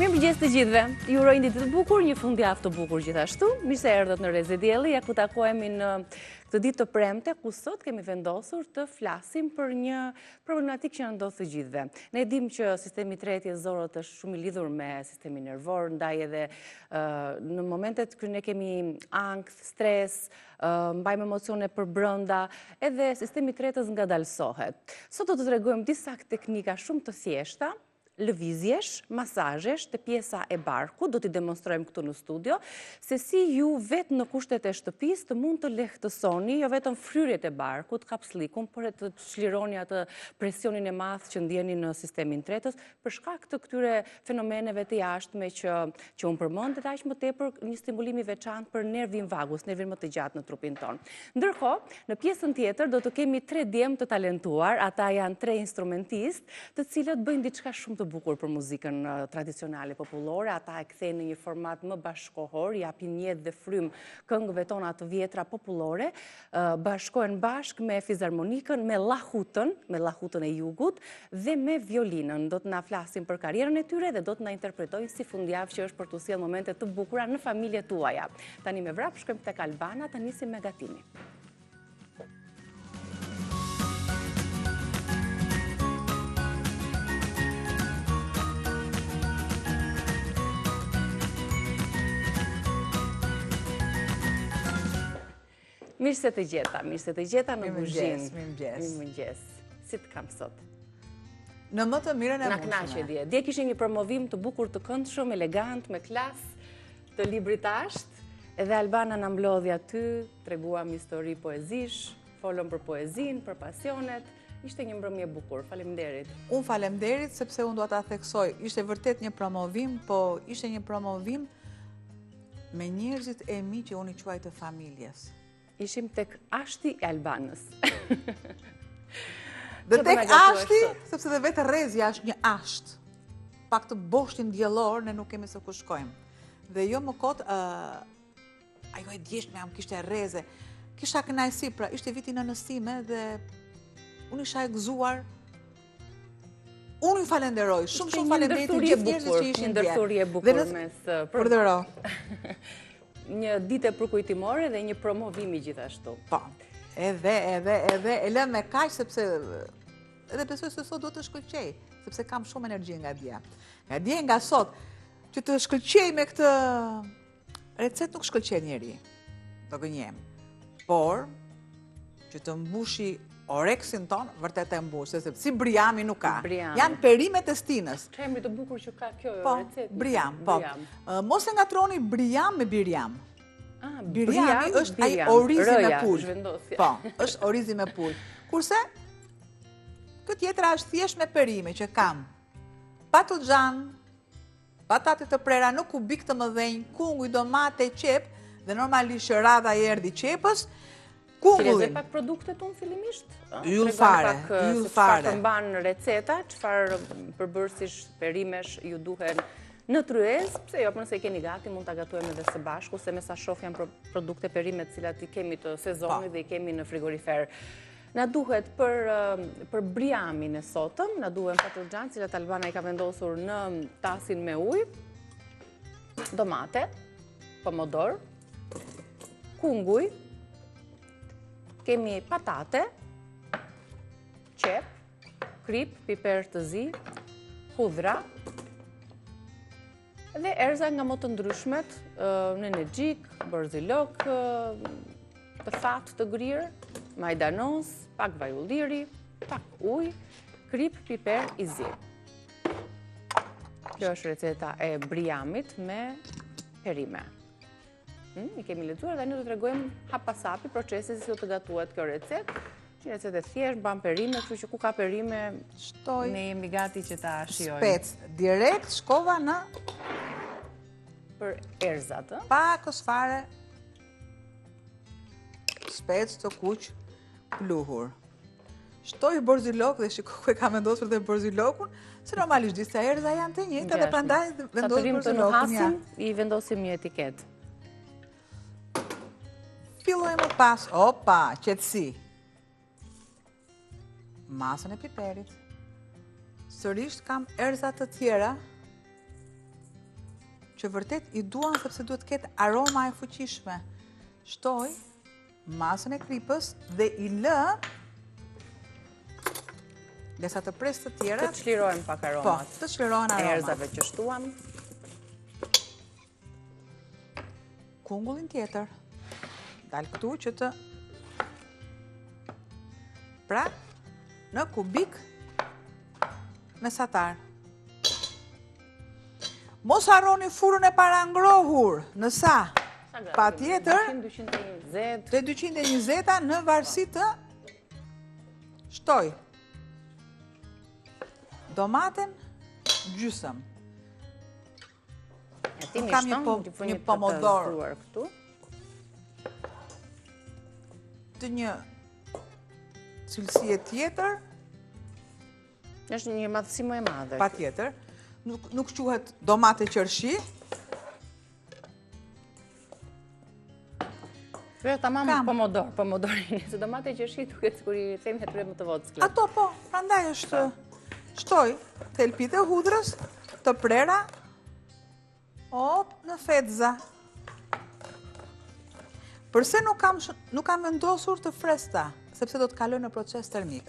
Mirëmëngjes të gjithëve. Ju uroj një ditë të bukur, një fundjavë të bukur gjithashtu. Mirë se erdhët në Rezidielli, ja ku takohemi në këtë ditë të premte, ku sot kemi vendosur të flasim për një problematikë që na ndodh të gjithëve. Ne dimë që sistemi i tretë i zorrët është shumë i lidhur me sistemin nervor, ndaj edhe në momentet kur ne kemi ankth, stres, mbajmë emocione për brenda, edhe sistemi i tretës ngadalësohet. Sot do të tregojmë disa teknika shumë të thjeshta, lëvizjesh, masazhesh te pjesa e barkut, do t'i demonstrojmë këtu në studio, se si ju vetë në kushtet e shtëpisë të mund të lehtësoni, jo vetëm fryrjet e barkut, kapslikun, por e të çlironi atë presionin e madh që ndjeni në sistemin tretës, për shkak të këtyre fenomeneve të jashtme që unë përmend, dhe aq më tepër një stimulim i veçantë për nervin vagus, nervin më të gjatë në trupin ton. Ndërkohë, në pjesën tjetër do të kemi 3 djemë të talentuar, ata janë 3 instrumentistë, të cilët bëjnë diçka shumë të bukur për muzikën tradicionale popullore, ata e kthejnë në një format më bashkohor, japin jetë dhe frym këngëve tona të vjetra popullore, bashkohen bashk me fizarmonikën, me llahutën e jugut dhe me violinën. Do të na flasin për karrierën e tyre dhe do të na interpretojnë si fundjavë që është për të sjellë momente të bukura në familjet tuaja. Tani me vrap shkojmë tek Albana, ta nisim me gatimin. Mirë se të gjeta në kuzhinë. Mirëmëngjes. Si të kam sot? Në më të mirën e mundshme. Na kënaqe dje. Dje kishte një promovim të bukur të këndshëm, elegant, me klas, të librit ashtë, edhe Albana na mblodhi aty, treguam histori poezish, folëm për poezinë, për pasionet. Ishte një mbrëmje bukur. Faleminderit. Unë faleminderit sepse unë dua ta theksoj. Ishte vërtet një promovim, po ishte një promovim me njerëzit e mi që unë i quaj të familjes. Ishim tek ashti i Albanës. Dhe tek ashti, sepse dhe vetë Rrezja është një asht. Pak të boshtin diellor, ne nuk kemi se ku shkojmë. Dhe jo më kot, ajo e djeshtme jam kishte Rreze. Kisha kënaqësi, pra ishte viti në nësime dhe unë isha e gëzuar. Unë ju falenderoj, shumë falenderoj të gjithë njerëzit që ishin dje. Një ndërthurje e bukur mes përdero. Një ditë përkujtimore dhe një promovimi gjithashtu. Po, edhe, e lëm me kaq sepse edhe besoj se sot do të shkëlqej, sepse kam shumë energji nga dje. Nga dje nga sot, që të shkëlqej me këtë recet nuk shkëlqej njeri, do gënjem. Por, që të mbushi oreksin ton, vërtet e mbush, sepse si Briami nuk ka. Janë perimet e stinës. Çemri të bukur që ka kjo recetë. Briam, po. Mos e ngatroni Briam me Biriam. Biriami është ai orizi me pul. Po, është orizi me pul. Kurse këtë tjetra është thjesht me perime që kam patuxhan, patate të prera në kubik të mëdhenj, kunguj, domate, qep dhe normalisht radha i erdhi qepës. Cilëzoj pak produktet unë fillimisht? Yll fare. Çfarë të mban receta, çfarë përbërësish, perimesh ju duhen në tryez, pse jo, nëse i keni gati, mund ta gatuajmë edhe së bashku, se me sa shoh janë produkte perime të cilat i kemi të sezonit dhe i kemi në frigorifer. Na duhet për briamin e sotëm, na duhen patuxhan, cilat Albana i ka vendosur në tasin me ujë, domate, pomodor, kunguj, kemi patate, qep, krip, piper të zi, hudhra, dhe erza nga më të ndryshmet, nenexhik, borzilok, të thatë të grirë, majdanos, pak vaj ulliri, pak ujë, krip, piper i zi. Kjo është receta e briamit me perime. I kemi lexuar dhe ne do të tregojmë hap pas hapi procesin si do të gatuhet kjo recetë. Një recetë e thjeshtë, mban perime, kështu që ku ka perime, ne jemi gati që ta shijojmë. Spec, direkt shkova në për erzat, ë? Pakos fare spec të kuq pluhur. Shtoj borzilok dhe shikoj ku e kam vendosur dhe borzilokun, se normalisht disa erza janë të njëjta dhe prandaj vendos borzilokun. Të nuhasim, i vendosim një etiketë. Fillojmë pas, opa, qetësi. Masën e piperit. Sërish kam erza të tjera që vërtet i duan sepse duhet ketë aroma e fuqishme. Shtoj masën e kripës dhe i lë desa të pres të tjera. Të çlirojmë pak aromat. Po, të çlirohen aromat. Erëzave që shtuam. Kungullin tjetër. Dal këtu që të... Pra, në kubik mesatar. Mos harroni furrën e parangrohur. Në sa? Pa tjetër, 220. të 220 në varësi të shtoj. Domaten gjysëm. Kam një pomodor këtu. Të një cilësie tjetër. Është një madhësi më e madhe. Pa tjetër. Nuk quhet domate qërshi. Kjo tamam pomodorin. Se domate qërshi duket sikur i them heture më të vockët. Ato po, prandaj është shtoj thelpit e hudrës, të prera, në fetza. Përse nuk kam vendosur të fresta, sepse do të kaloj në proces termik.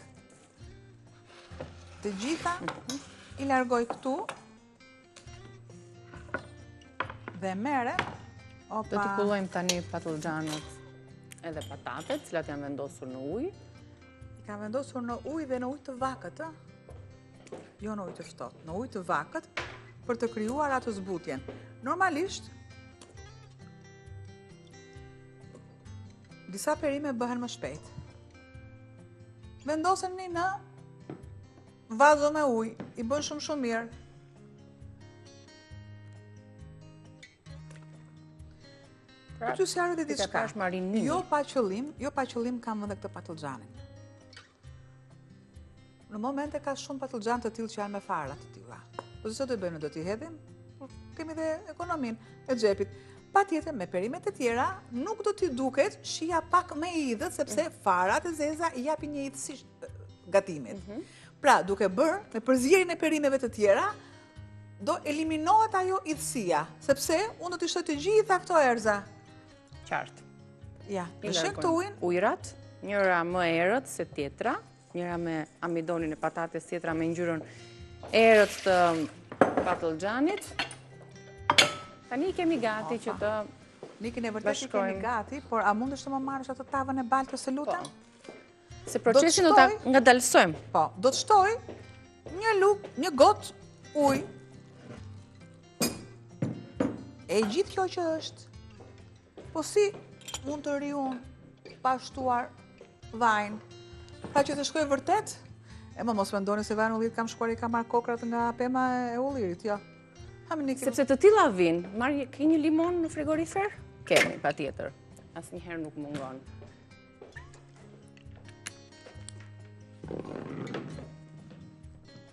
Të gjitha i largoj këtu dhe mere. Do t'i pullojmë tani patullxhanët edhe patatet, cilat janë vendosur në ujë. I kam vendosur në ujë dhe në ujë të vakët, jo në ujë të ftohtë, në ujë të vakët për të krijuar atë zbutjen. Normalisht, disa perime bëhen më shpejt. Vendoseni në vazo me ujë, i bën shumë mirë. Po që s'jarë dhe diçka, jo pa qëllim kam edhe këtë patullxhanin. Në momente ka shumë patullxhan të tillë që janë me fara të tilla. Po se do të bëjmë, do t'i hedhim, kemi dhe ekonominë e xhepit. Patjetër me perimet e tjera nuk do t'i duket shija pak më e idhët, sepse farat e zeza i japin një idhësi gatimit. Pra, duke bërë me përzierjen e perimeve të tjera, do eliminohet ajo idhësia, sepse unë do t'i shtoj të gjitha këto erza. Qartë. Ja, lëshoj këto ujin. Ujrat, njëra më erët se tjetra, njëra me amidonin e patates, tjetra me ngjyrën erët të patullxhanit. Tani kemi gati që të Nikin e vërtet i kemi gati, por a mundesh të më marrësh atë tavën e baltës së lutem? Se procesin do ta ngadalsojmë. Po, do të shtoj një gotë ujë. E gjithë kjo që është, po si mund të ri unë pa shtuar vajnë? Pa që të shkoj vërtet? E më mos mendoni se vajnë ullirit kam shkuar i kam marrë kokrat nga pema e ullirit, jo. Sepse të tilla vinë, ke një limon në frigorifer? Kemi, pa tjetër. Asnjëherë nuk mungon.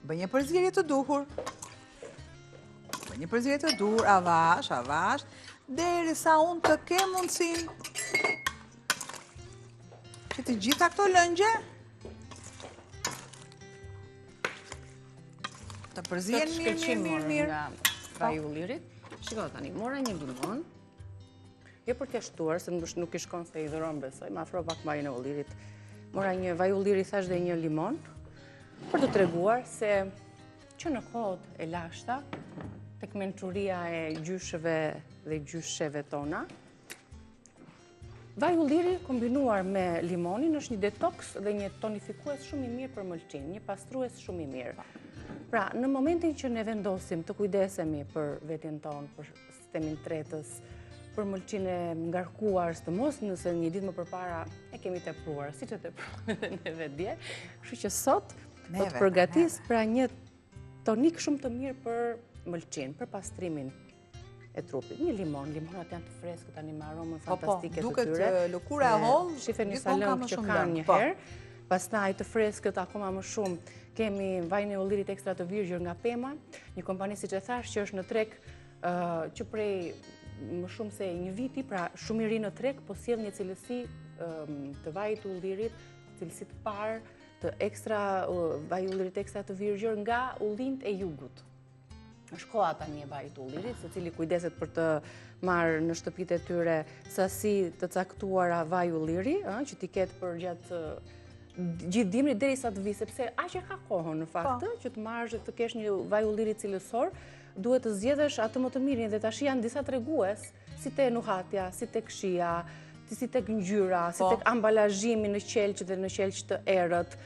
Bëj një përzierje të duhur. Avash, derisa unë të kem mundësinë që të gjitha këto lëngje të përzihen mirë. Vaj ullirit. Shiko tani, mora një limon. Jo për t'ja shtuar, se nuk i shkon se i dhuron besoj, ma afro pak vajin e ullirit. Mora një vaj ulliri thash dhe një limon, për të treguar se që në kohët e lashta, tek mençuria e gjyshëve dhe gjysheve tona, vaj ulliri kombinuar me limonin është një detoks dhe një tonifikues shumë i mirë për mëlçin, një pastrues shumë i mirë. Pra, në momentin që ne vendosim të kujdesemi për veten tonë, për sistemin tretës, për mëlçin e ngarkuar, së mos nëse një ditë më përpara e kemi tepruar, siç e tepruam edhe neve dje, kështu që sot do të përgatis pra një tonik shumë të mirë për mëlçin, për pastrimin e trupit. Një limonat janë të freskët, tani me aromën fantastike të tyre. Duket lëkura e hollë, shifeni sa lëng që kanë një herë. Pastaj të freskët akoma më shumë, kemi vajin e ullirit ekstra të virgjër nga Pema, një kompani siç e thash që është në treg që prej më shumë se një viti, pra shumë i ri në treg, po sjell një cilësi të vajit të ullirit, cilësi të parë të ekstra vaj ullirit ekstra të virgjër nga ullinjt e jugut. është koha tani e vajit ullirit, se cili kujdeset për të marrë në shtëpitë e tyre sasi të caktuara vaj ulliri, që t'i ketë për gjatë gjithë dimrit derisa të vi, sepse aq e ka kohën në fakt që të marrësh të kesh një vaj ulliri cilësor, duhet të zgjedhësh atë më të mirin dhe tash janë disa tregues, si te nuhatja, si te këshia, si tek ngjyra, si tek ambalazhimi në qelç dhe në qelç të errët.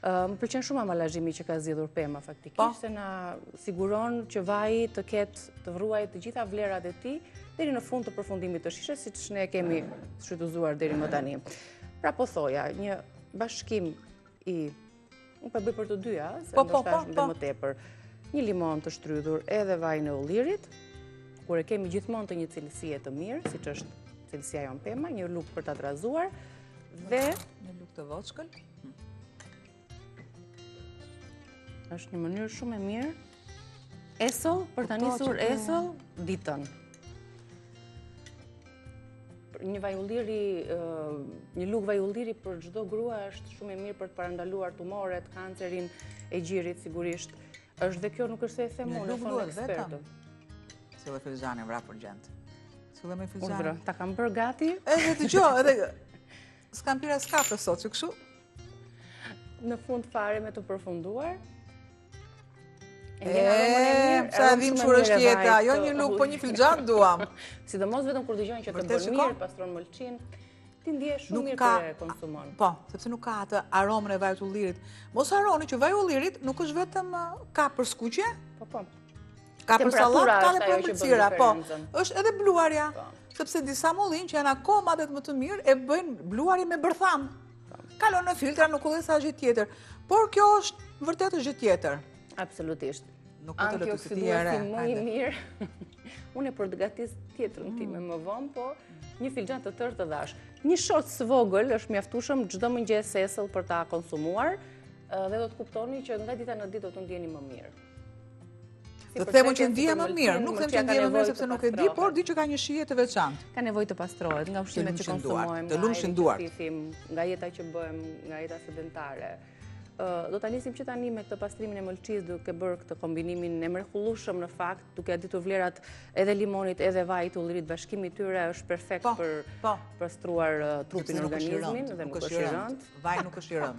Më pëlqen shumë ambalazhimi që ka zgjedhur Pema faktikisht, se na siguron që vaji të ketë të vruaj të gjitha vlerat e tij deri në fund të përfundimit të shishes, siç ne kemi shfrytëzuar deri më tani. Pra po thoja, një bashkim i unë po bëj për të dyja, se ndoshta është edhe më tepër. Një limon të shtrydhur edhe vajin e ullirit, kur e kemi gjithmonë të një cilësie të mirë, siç është cilësia jon Pema, një luk për ta trazuar dhe një luk të voçkël. Është një mënyrë shumë e mirë. Esoll, për ta nisur esoll ditën. Një vaj ulliri, një luk vaj ulliri për çdo grua është shumë e mirë për të parandaluar tumoret, kancerin e gjirit sigurisht. Është dhe kjo nuk është se e them unë, thonë ekspertët. Si dhe filxani vra për gjendë. Si dhe me filxani. Urdhra, ta kam bërë gati. Edhe të gjo, edhe s'kam pira s'kape sot, që këshu? Në fund fare me të përfunduar. Sa dhim qërë është jeta, jo një luk, po një filxan duam. Sidomos vetëm kur dëgjojnë që të bën mirë, pastron mëlçin, ti ndjesh shumë mirë kur e konsumon. Po, sepse nuk ka atë aromën e vajit ullirit. Mos harroni që vaji ullirit nuk është vetëm ka për skuqje, po. Ka për sallat, ka dhe për ëmbëlsira, po. Është edhe bluarja, sepse disa mollin që janë akoma dhe më të mirë e bëjnë bluarje me bërtham. Kalon në filtra, nuk udhë sa gjë tjetër. Por kjo është vërtet gjë tjetër. Absolutisht. Antioksiduesi më i mirë. Unë e përgatis tjetrën time më vonë, po një filxhan të tërë të dhash. Një shoc vogël është mjaftueshëm çdo mëngjes esëll për ta konsumuar dhe do të kuptoni që nga dita në ditë do të ndjeni më mirë. Do të themu që ndjeja më mirë, nuk them që ndjeja më mirë sepse nuk e di, por di që ka një shije të veçantë. Ka nevojë të pastrohet nga ushqimet që konsumojmë, të lumshin duart, nga jeta që bëjmë, nga jeta sedentare. Do ta nisim që tani me këtë pastrimin e mëlçisë, duke bërë këtë kombinimin e mrekullueshëm në fakt, duke ditur vlerat edhe limonit edhe vajit ullirit, bashkimi i tyre është perfekt për pastruar trupin, organizmin dhe nuk është i rënd. Vaji nuk është i rënd.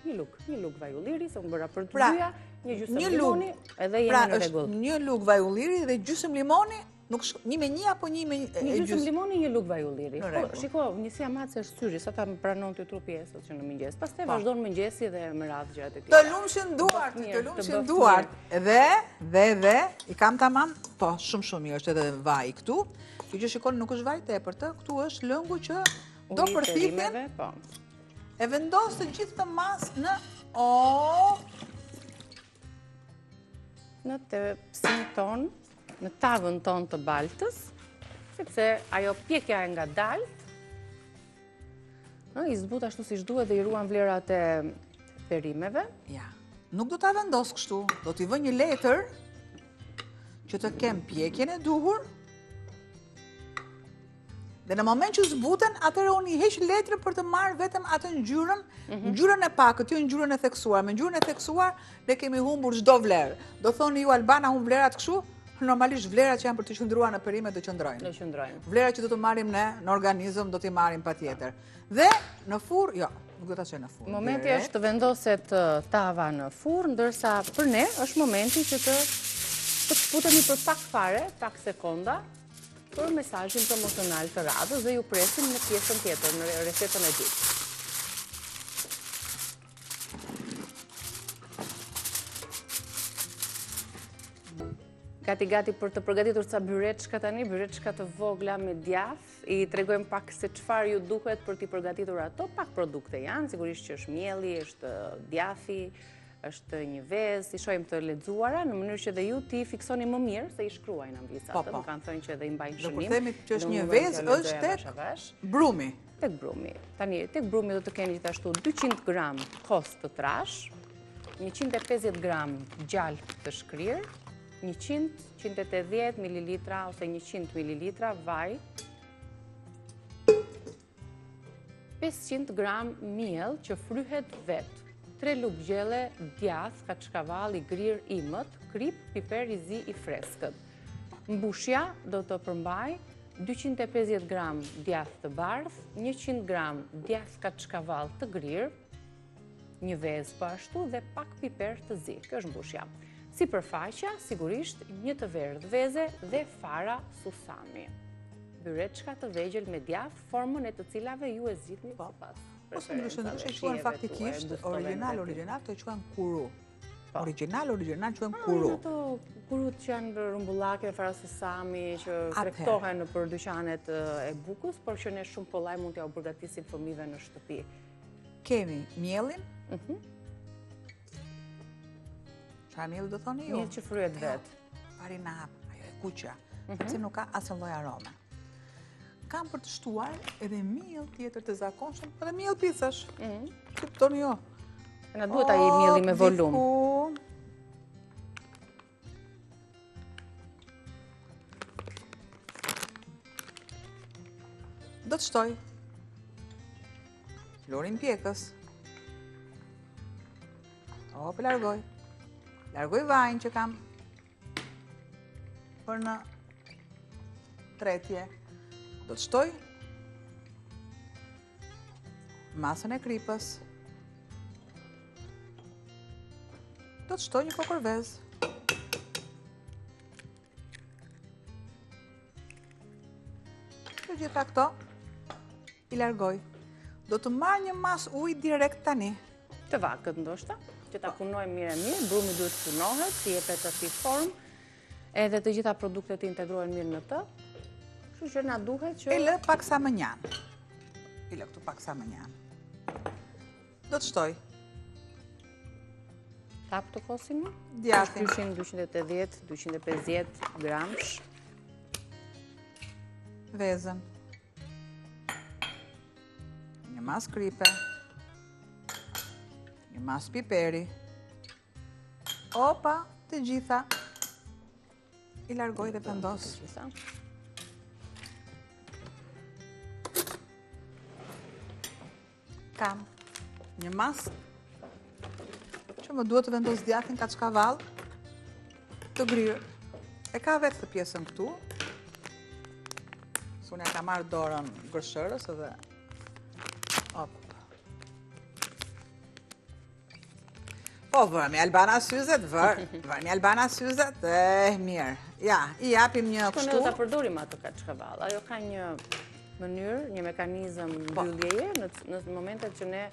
Një luk vaj ulliri, se unë bëra për të dyja, një gjysmë limoni edhe jemi në rregull. Pra, një luk vaj ulliri dhe gjysmë limoni, nuk një me një apo një me një gjysmë limoni, një luk vaj ulliri. Shiko, njësi amace është syri, sa ta më pranon të trupi esot që në mëngjes. Pastaj vazhdon mëngjesi dhe me radhë gjërat e tjera. Të lumshin duart. Dhe i kam tamam, po, shumë mirë është edhe vaj këtu. Kjo që shikoni nuk është vaj tepër të, këtu është lëngu që do përthithin. E vendos të gjithë të mas në tepsin ton, në tavën ton të baltës, sepse ajo pjekja e nga dalt, i zbut ashtu si shduhet dhe i ruan vlerat e perimeve. Ja, nuk do ta vendos kështu, do t'i vë një letër që të kem pjekjen e duhur, dhe në moment që zbuten, atëherë unë i heq letrën për të marrë vetëm atë ngjyrën e pakët, jo ngjyrën e theksuar. Me ngjyrën e theksuar ne kemi humbur çdo vlerë. Do thoni ju Albana humb vlerat kështu? Normalisht vlerat që janë për të qëndruar në perime do qëndrojnë. Vlerat që do të marrim ne në organizëm do t'i marrim patjetër. Dhe në furr, jo, nuk do ta çoj në furr. Momenti është të vendoset tava në furr, ndërsa për ne është momenti që të shputemi për pak fare, pak sekonda, për mesazhin promocional të radhës dhe ju presim në pjesën tjetër, në recetën e dytë. Gati për të përgatitur ca byreçka tani, byreçka të vogla me djath. I tregojmë pak se çfarë ju duhet për t'i përgatitur ato. Pak produkte janë, sigurisht që është mielli, është djathi, është një vezë, i shohim të lexuara në mënyrë që dhe ju ti fiksoni më mirë se i shkruajnë anglisatët. Më kanë thënë që edhe i mbajnë shënim. Do të themi që është një vezë është tek brumi. Tek brumi. Tani tek brumi do të keni gjithashtu 200 gram kos të trash, 150 gram gjalt të shkrir, 180 ml ose 100 ml vaj, 500 gram miell që fryhet vetë. 3 lugë gjelle djath, kaçkavall i grir imët, krip, piper i zi i freskët. Mbushja do të përmbaj 250 gram djath të bardh, 100 gram djath kaçkavall të grir, një vezë po ashtu dhe pak piper të zi. Kjo është mbushja. Sipërfaqja, sigurisht, një të verdhë veze dhe fara susami. Byreçka të vegjël me djath, formën e të cilave ju e zgjidhni sipas. Ose ndryshë quhen faktikisht original të quhen kuru. Original quhen kuru. Ato kurut që janë rumbullake, fara susami, që tregtohen për dyqanet e bukës, por që ne shumë kollaj mund t'ja u përgatisim fëmijëve në shtëpi. Kemi mielin. Çfarë mielli do thoni ju? Miell që fryhet vet. Farina hap, ajo e kuqja, që nuk ka asnjë lloj arome. Kam për të shtuar edhe miell tjetër të zakonshëm, edhe miell picash. Kuptoni jo. Na duhet ai mielli me volum. Do të shtoj lorin pjekës. Largoj. Largoj vajin që kam për në tretje. Do të shtoj masën e kripës. Do të shtoj një kokër vezë. Të gjitha këto i largoj. Do të marr një mas ujë direkt tani. Të vakët ndoshta, që ta punojmë mirë, brumi duhet të punohet, si jepet atij formë, edhe të gjitha produktet integrohen mirë në të. Kështu që na duhet që e lë pak sa më njanë. I lë këtu pak sa më njanë. Do të shtoj tap të kosin më? Djathtin. 280, 250 gramsh. Vezën. Një mas kripe. Një mas piperi. Opa, të gjitha. I largoj dhe vendos. Kam një mas që më duhet të vendos djathtin kaçkavall të grirë. E ka vetë të pjesën këtu. Unë ja ka marrë dorën gërshërës edhe po, vërë me Albana syzet, vërë me Albana syzet, mirë. Ja, i japim një kështu. Ne do ta përdorim ato kaçkavall. Ajo ka një mënyrë, një mekanizëm mbylljeje në momentet që ne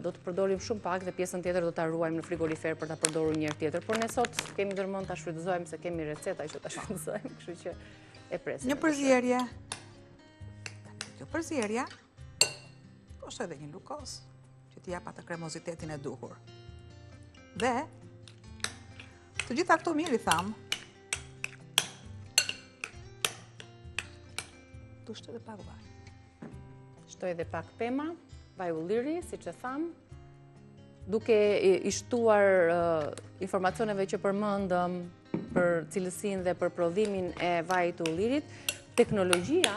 do të përdorim shumë pak dhe pjesën tjetër do ta ruajmë në frigorifer për ta përdorur një herë tjetër. Por ne sot kemi ndërmend ta shfrytëzojmë se kemi receta që ta shfrytëzojmë, kështu që e presim. Një përzierje. Kjo përzierje është edhe një lukos që t'i jap atë kremozitetin e duhur. Dhe të gjitha këto mirë i tham. Tu shtoj edhe pak vaj. Shtoj edhe pak pema, vaj ulliri, siç e tham, duke i shtuar informacioneve që përmendëm për cilësinë dhe për prodhimin e vajit të ullirit. Teknologjia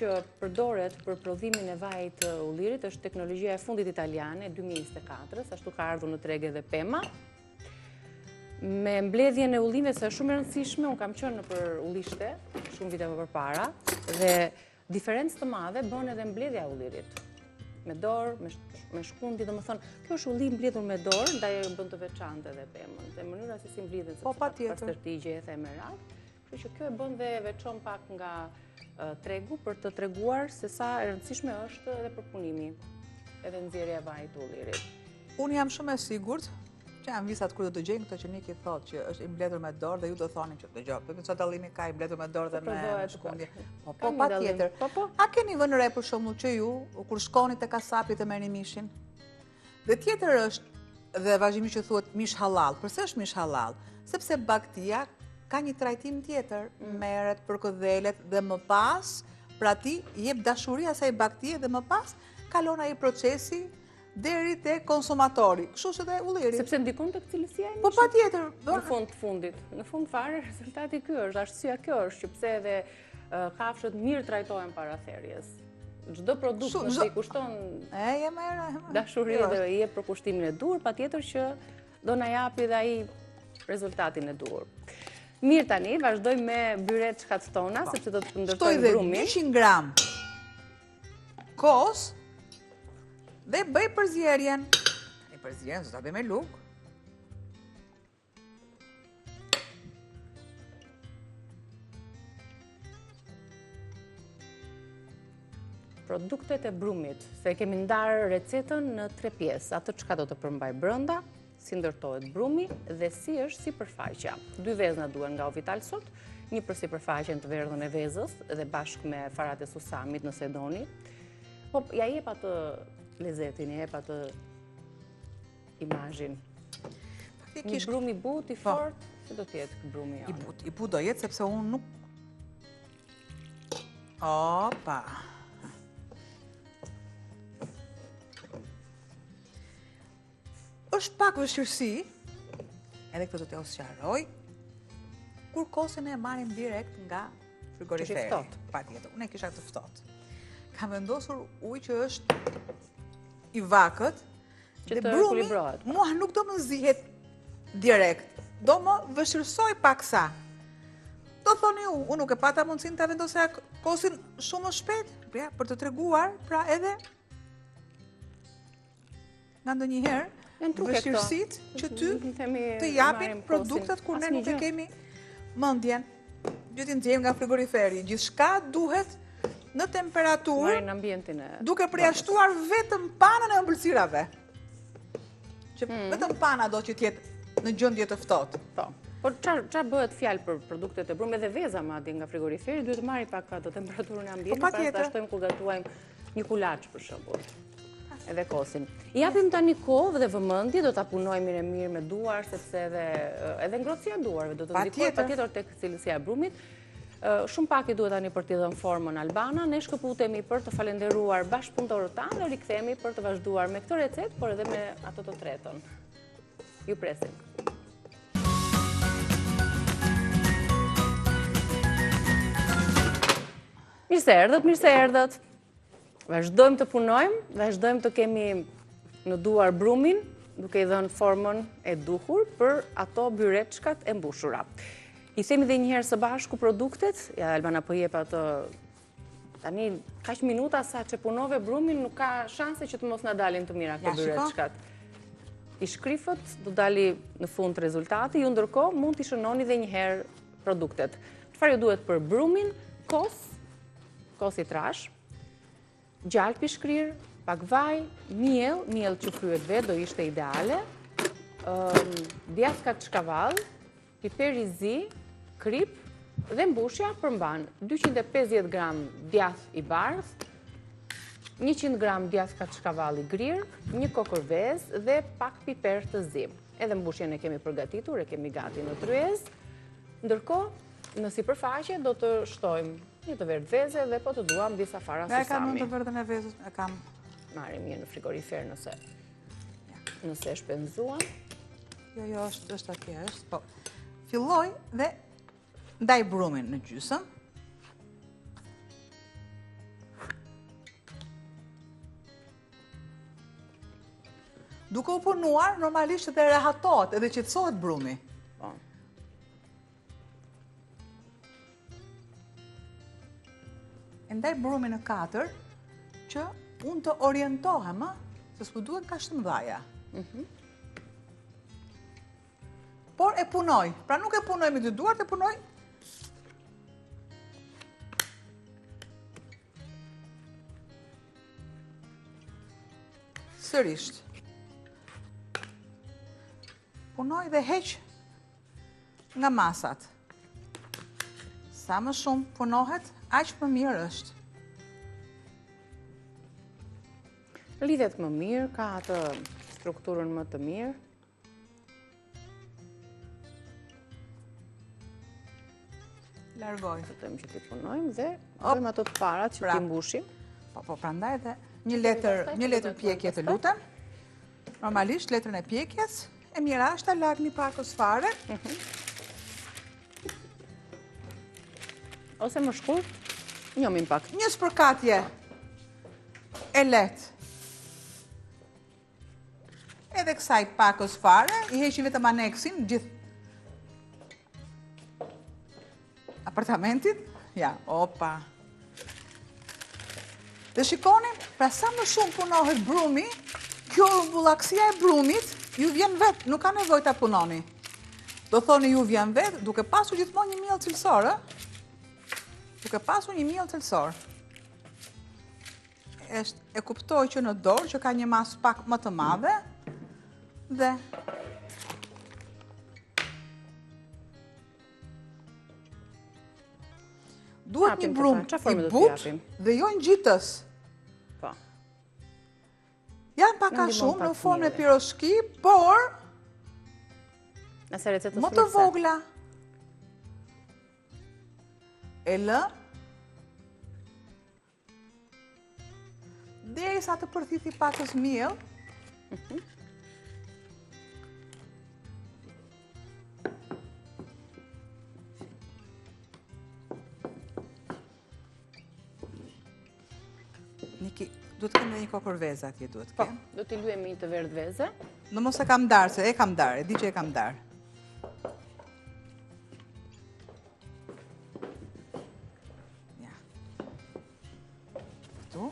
që përdoret për prodhimin e vajit të ullirit është teknologjia e fundit italiane, 2024, ashtu ka ardhur në treg edhe pema. Me mbledhjen e ullimeve është shumë e rëndësishme, unë kam qenë nëpër ullishte shumë vite më përpara dhe diferencë të madhe bën edhe mbledhja e ullirit. Me dorë, me shkundi, domethënë, kjo është ullim mbledhur me dorë, ndaj e bën të veçantë edhe pemën. Dhe mënyra se si mblidhen, po patjetër, ti gjethe me radhë, kështu që kjo e bën dhe veçon pak nga tregu për të treguar se sa e rëndësishme është edhe përpunimi, edhe nxjerrja e vajit të ullirit. Unë jam shumë e sigurt që janë visat kur do të gjejnë këto që Niki thotë që është i mbledhur me dorë dhe ju do thonin që dëgjoj, për çfarë dallimi ka i mbledhur me dorë dhe me shkundje. Po patjetër. A keni vënë re për shembull që ju kur shkoni te kasapi të merrni mishin? Dhe tjetër është dhe vazhdimisht që thuhet mish halal. Pse është mish halal? Sepse baktia ka një trajtim tjetër, merret për këdhelet dhe më pas, pra ti jep dashuri asaj baktie dhe më pas kalon ai procesi deri te konsumatori. Kështu që dhe ulliri. Sepse ndikon tek cilësia e mishit. Po patjetër. Në fund fundit. Në fund fare rezultati ky është, arsyeja kjo është që pse edhe kafshët mirë trajtohen para therrjes. çdo produkt nëse i kushton dashuri dhe i jep për kushtimin e duhur, patjetër që do na japi dhe ai rezultatin e duhur. Mirë tani, vazhdojmë me byreçkat tona, sepse do të ndërtojmë brumin. 200 gram kos dhe bëj përzierjen. Përzierjen do ta bëj me luk. Produktet e brumit, se kemi ndarë recetën në 3 pjesë, atë çka do të përmbaj brenda, si ndërtohet brumi dhe si është sipërfaqja. 2 vezë na duhen nga Ovital sot, një për sipërfaqen të verdhën e vezës dhe bashkë me farat e susamit nëse doni. Po ja jep atë lezetin, ja jep atë imazhin. Një brum i butë, i fortë, si do të jetë ky brumi jonë? I butë do jetë sepse unë nuk. Opa. Është pak vështirësi, edhe këtë do t'ja sqaroj, kur kosën e marrim direkt nga frigoriferi. Patjetër, unë e kisha të ftohtë. Kam vendosur ujë që është i vakët, që të ekuilibrohet. Mua nuk do më zihet direkt, do më vështirësoj paksa. Do thoni unë nuk e pata mundësinë ta vendosja kosin shumë më shpejt, për të treguar, pra edhe nga ndonjëherë vështirësit që ty të japin produktet kur ne nuk e kemi mendjen. Gjithë nxjerrim nga frigoriferi, gjithçka duhet në temperaturë, në ambientin e duke përjashtuar vetëm panën e ëmbëlsirave. Që vetëm pana do që t'jetë në gjendje të ftohtë. Po. Po çfarë bëhet fjalë për produktet e brumit dhe veza madje nga frigoriferi, duhet marri pak atë temperaturën e ambientit para ta shtojmë kur gatuajmë një kulaç për shembull. Edhe kosin. I japim tani kohë dhe vëmendje, do ta punojmë mirë me duar, sepse edhe ngrohtësia e duarve do të ndikojë patjetër tek cilësia e brumit. Shumë pak i duhet tani për t'i dhënë formën Albana. Ne shkëputemi për të falenderuar bashkëpunëtorët tanë dhe rikthehemi për të vazhduar me këtë recetë, por edhe me ato të tretën. Ju presim. Mirë se erdhët. Vazhdojmë të punojmë, vazhdojmë të kemi në duar brumin, duke i dhënë formën e duhur për ato byreçkat e mbushura. I themi dhe njëherë së bashku produktet, ja Albana po jep atë tani kaq minuta sa që punove brumin, nuk ka shanse që të mos na dalin të mira këto byreçkat. I shkrifët do dali në fund rezultati, ju ndërkohë mund t'i shënoni dhe njëherë produktet. Çfarë ju duhet për brumin? Kos i trash, gjallë pishkrir, pak vaj, miell që kryet vetë do ishte ideale, djathka çkavall, piper i zi, krip dhe mbushja përmban 250 gram djath i bardh, 100 gram djathka çkavall i grirë, një kokër vezë dhe pak piper të zi. Edhe mbushjen e kemi përgatitur, e kemi gati në tryez. Ndërkohë, në sipërfaqe do të shtojmë një të verdh veze dhe po të duam disa fara susami. E kam unë të verdhën e vezës, e kam. Marrim një në frigorifer nëse e shpenzuam. Jo, është atje, është. Po, filloj dhe ndaj brumin në gjysëm. Duke u punuar, normalisht edhe rehatohet, edhe qetësohet brumi. Po. Ndaj brumin në 4, që unë të orientohem, se s'pu duhet ka 17. Por e punoj, pra nuk e punoj me dy duart, e punoj sërisht. Punoj dhe heq nga masat. Sa më shumë punohet, aq më mirë është. Lidhet më mirë, ka atë strukturën më të mirë. Largoj. Të them që ti punojmë dhe bëjmë ato të parat që ti mbushim. Po, prandaj dhe një letër pjekje të lutem. Normalisht letrën e pjekjes e mira është ta lagni pakos fare. Ose më shkurt, njëmin pak. Një spërkatje e lehtë. Edhe kësaj pakës fare, i heqim vetëm aneksin, gjithë apartamentit. Ja, opa. Dhe shikoni, pra sa më shumë punohet brumi, kjo bullaksia e brumit ju vjen vetë, nuk ka nevojë ta punoni. Do thoni ju vjen vetë, duke pasur gjithmonë një miell cilësor, duke pasur një miell cilësor. E kuptoj që në dorë që ka një masë pak më të madhe dhe duhet një brum i butë dhe jo ngjitës. Po. Janë pak a shumë në formë e piroshki, por nëse recetës më të vogla. E lë derisa të përthithi pakës miell. Niki, duhet të kemë dhe një kokër veze atje duhet Po, kemë. do t'i luajmë një të verdh veze. Në mos e kam darë, se e kam darë, e di që e kam darë. Ja. Këtu.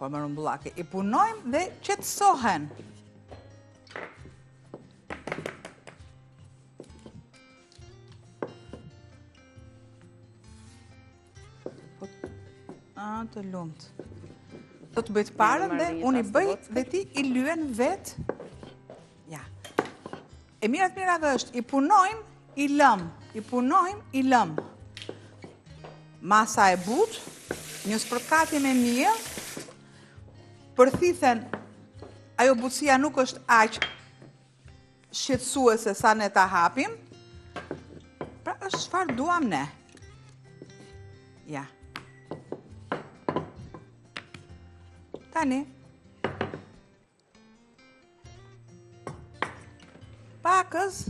Po më rumbullake. I punojmë dhe qetësohen. Të lumt. Do të bëjt parën dhe unë i bëj dhe ti i lyen vetë. Ja. E mirat mirave është, i punojmë, i lëm. I punojmë, i lëm. Masa e butë, një spërkati me miell, përthithen, ajo butësia nuk është aq shqetësuese sa ne ta hapim. Pra është çfarë duam ne. Ja. Tani, pakës,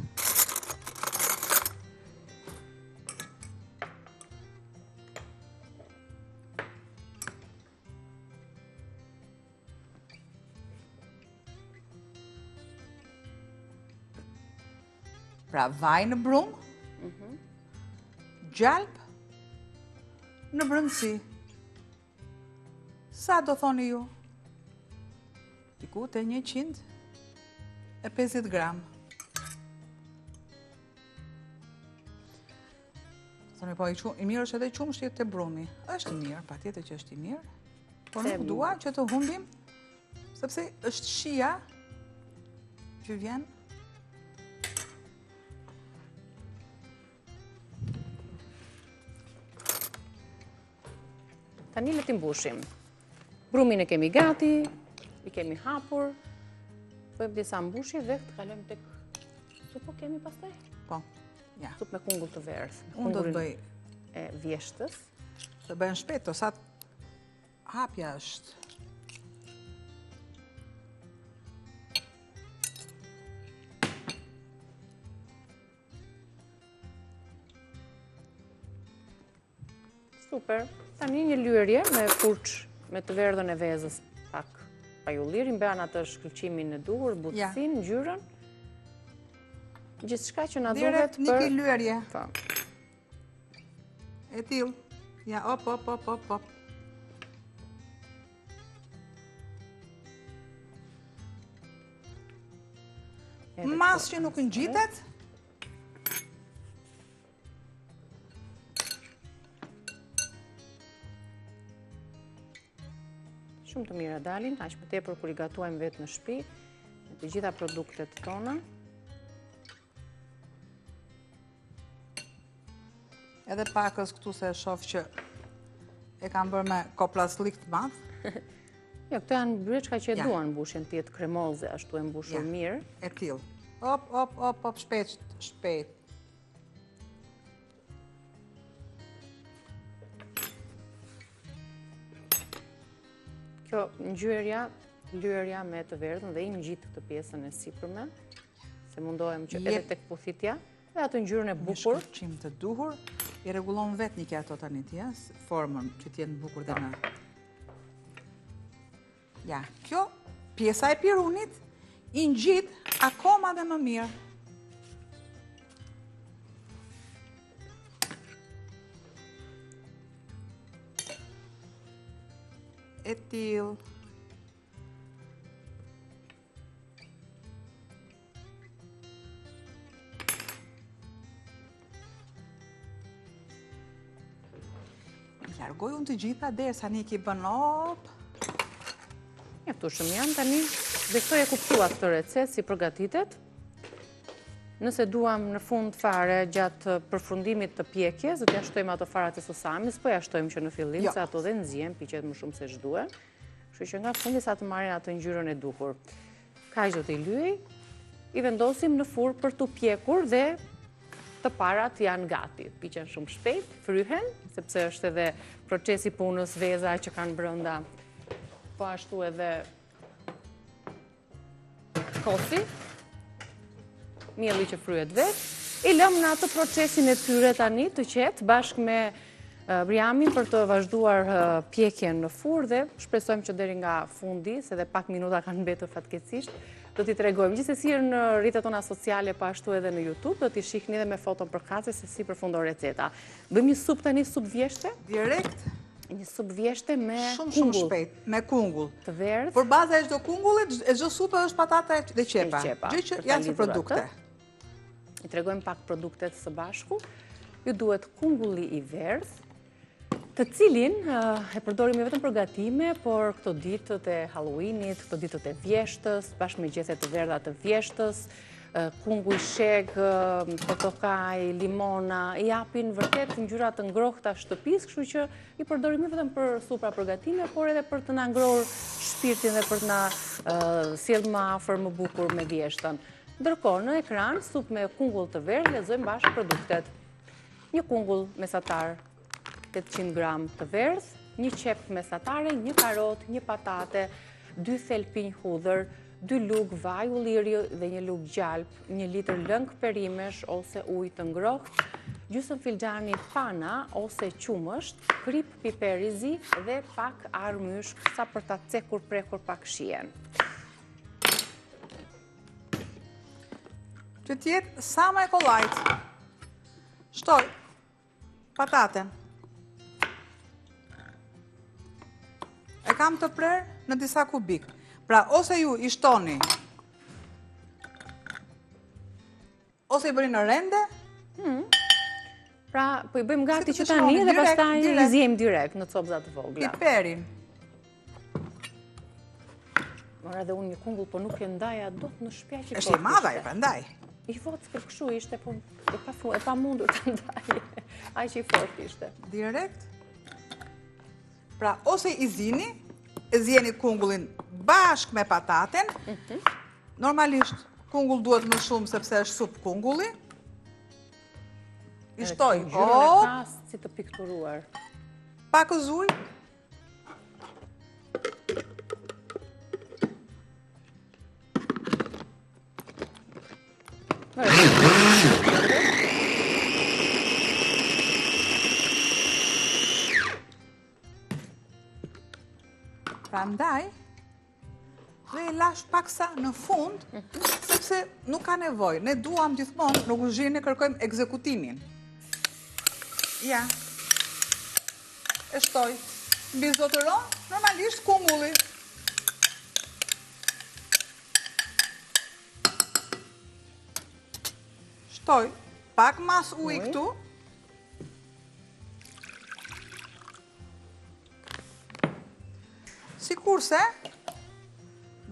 pra vaj në brum, gjalp në brëndësi. Sa do thoni ju? Diku të 150 gram. Thoni po, i mirë është edhe i qumë shqip të brumi. Është i mirë, pa tjetër që është i mirë. Por nuk dua që të humbim, sepse është shia që vjen. Tani le t'i mbushim. Brumin e kemi gati, i kemi hapur, bëjmë disa mbushje dhe të kalojmë tek supo kemi pastaj? Po, ja. Sup me kungull të verdh. Unë do të bëj e vjeshtës. Të bëjmë shpejt, o sa hapja është. Super. Tani një lyerje me furç me të verdhën e vezës pak pajullir, i mbean atë shkëlqimin e duhur, butësinë, ngjyrën. Gjithçka që na duhet për... Direkt një lyerje. Po. E tillë. Ja, op. Mas që nuk ngjitet. Shumë të mira dalin, aq më tepër kur i gatuajmë vetë në shtëpi, me të gjitha produktet tona. Edhe pakës këtu se e shoh që e kam bërë me koplaslik të madh. Jo, këto janë bryçka që e duan mbushjen të jetë kremoze, ashtu e mbushur mirë. E tillë. Op, shpejt. Kjo lyerja me të verdhën dhe i ngjit këtë pjesën e sipërme, se mundohem që edhe tek puthitja dhe atë ngjyrën e bukur. Një shkëlqim të duhur. I rregullon vetë një ato tani ti, formën që t'jenë bukur dhe në. Ja, kjo pjesa e pirunit i ngjit akoma dhe më mirë. E tillë. Largoj unë të gjitha derisa një ki bën op. Mjaftueshëm janë tani. Besoj e kuptua këtë recet si përgatitet. Nëse duam në fund fare gjatë përfundimit të pjekjes, do t'ja shtojmë ato farat e susamis, po ja shtojmë që në fillim, se ato dhe nxjehen, piqet më shumë se ç'duhet. Kështu që nga fundi sa të marrin atë ngjyrën e duhur. Kaq do t'i lyej, i vendosim në furrë për t'u pjekur dhe të parat janë gati. Piqen shumë shpejt, fryhen, sepse është edhe procesi punës veza që kanë brenda, po ashtu edhe kosi, mielli që fryhet vetë. I lëmë në atë procesin e tyre tani të qetë bashkë me Briamin për të vazhduar pjekjen në furrë dhe shpresojmë që deri nga fundi, se dhe pak minuta kanë mbetur fatkeqësisht, do t'i tregojmë. Gjithsesi në rrjetet tona sociale, po ashtu edhe në YouTube, do t'i shihni edhe me foton përkatëse se si përfundon receta. Bëjmë një supë tani, supë vjeshte? Direkt. Një supë vjeshte me kungull. Shumë shpejt, me kungull. Të verdh. Për baza e çdo kungullit, e çdo supë është patata dhe qepa. Gjë që janë si produkte. I tregojmë pak produktet së bashku. Ju duhet kungulli i verdh, të cilin e përdorim jo vetëm për gatime, por këto ditët e Halloweenit, këto ditët e vjeshtës, bashkë me gjethe të verdha të vjeshtës, kungull sheg, portokaj, limona, i japin vërtet ngjyra të ngrohta shtëpisë, kështu që i përdorim jo vetëm për supra për gatime, por edhe për të na ngrohur shpirtin dhe për të na sjellë më afër, më bukur me vjeshtën. Ndërkohë në ekran, supë me kungull të verdh, lexojmë bashkë produktet. Një kungull mesatar 800 gram të verdh, një qep mesatare, një karot, një patate, 2 thelpinj hudhër, 2 lugë vaj ulliri dhe 1 lugë gjalp, 1 litër lëng perimesh ose ujë të ngrohtë, gjysmë filxhani pana ose qumësht, krip piper i zi dhe pak armyshk sa për ta cekur prekur pak shijen. Që t'jetë sa më e kollajt. Shtoj pataten. E kam të prerë në disa kubik. Pra, ose ju i shtoni, ose i bëni në rende. Pra, po i bëjmë gati që tani dhe pastaj i zjem direkt në copëza të vogla. Piperin. Mora dhe unë një kungull, po nuk e ndaja dot në shtëpi që është i madha e prandaj. I fort për kështu ishte, po e pa mundur të ndaje. Ai që i fort ishte. Direkt. Pra, ose i zini, e zjeni kungullin bashkë me pataten. Normalisht, kungull duhet më shumë sepse është supë kungulli. I shtoj, Ngjyrën e pastë si të pikturuar. Pak ujë. Prandaj, dhe e lash paksa në fund, sepse nuk ka nevojë. Ne duam gjithmonë në kuzhinë kërkojmë ekzekutimin. Ja. E shtoj. Mbi zotëron, normalisht kungulli. Shtoj pak mas ujë këtu. Sikurse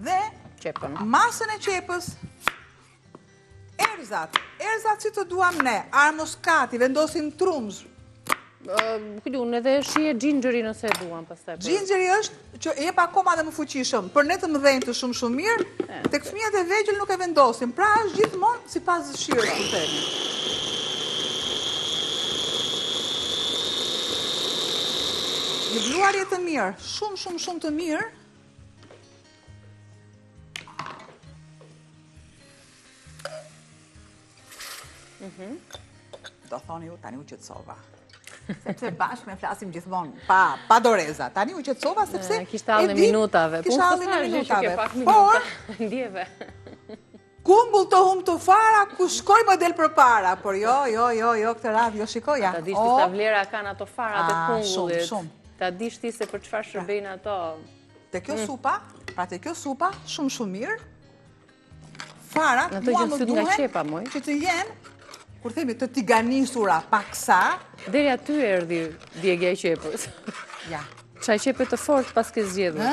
dhe masën e qepës, erzat si të duam ne, armuskati, vendosim trumz. Unë edhe shije gjingjeri nëse e duam pastaj. Gjingjeri është që jep akoma dhe më fuqishëm, për ne të mëdhenj të shumë mirë, tek fëmijët e vegjël nuk e vendosim, pra është gjithmonë sipas dëshirës të themi. Një bluarje të mirë, shumë të mirë. Do thoni ju, tani u qetësova. Sepse bashkë me flasim gjithmonë, pa doreza. Tani u qetësova sepse... Kishtë halë në minutave. Kishtë halë në minutave. Por, ndjeve. Kumbull të humë të fara, ku shkoj më del për para. Por jo, këtë radhë, jo shikoja. Ta dishti sa vlera kanë ato farat e kungullit. Shumë. Ta dishti se për çfarë shërbejnë ato. Te kjo supa, shumë mirë, farat mua më duhen që të jenë, kur themi të tiganisura paksa. Deri aty erdhi djegja e qepës. Ja. Çaj qepe të fort pas ke zgjedhur.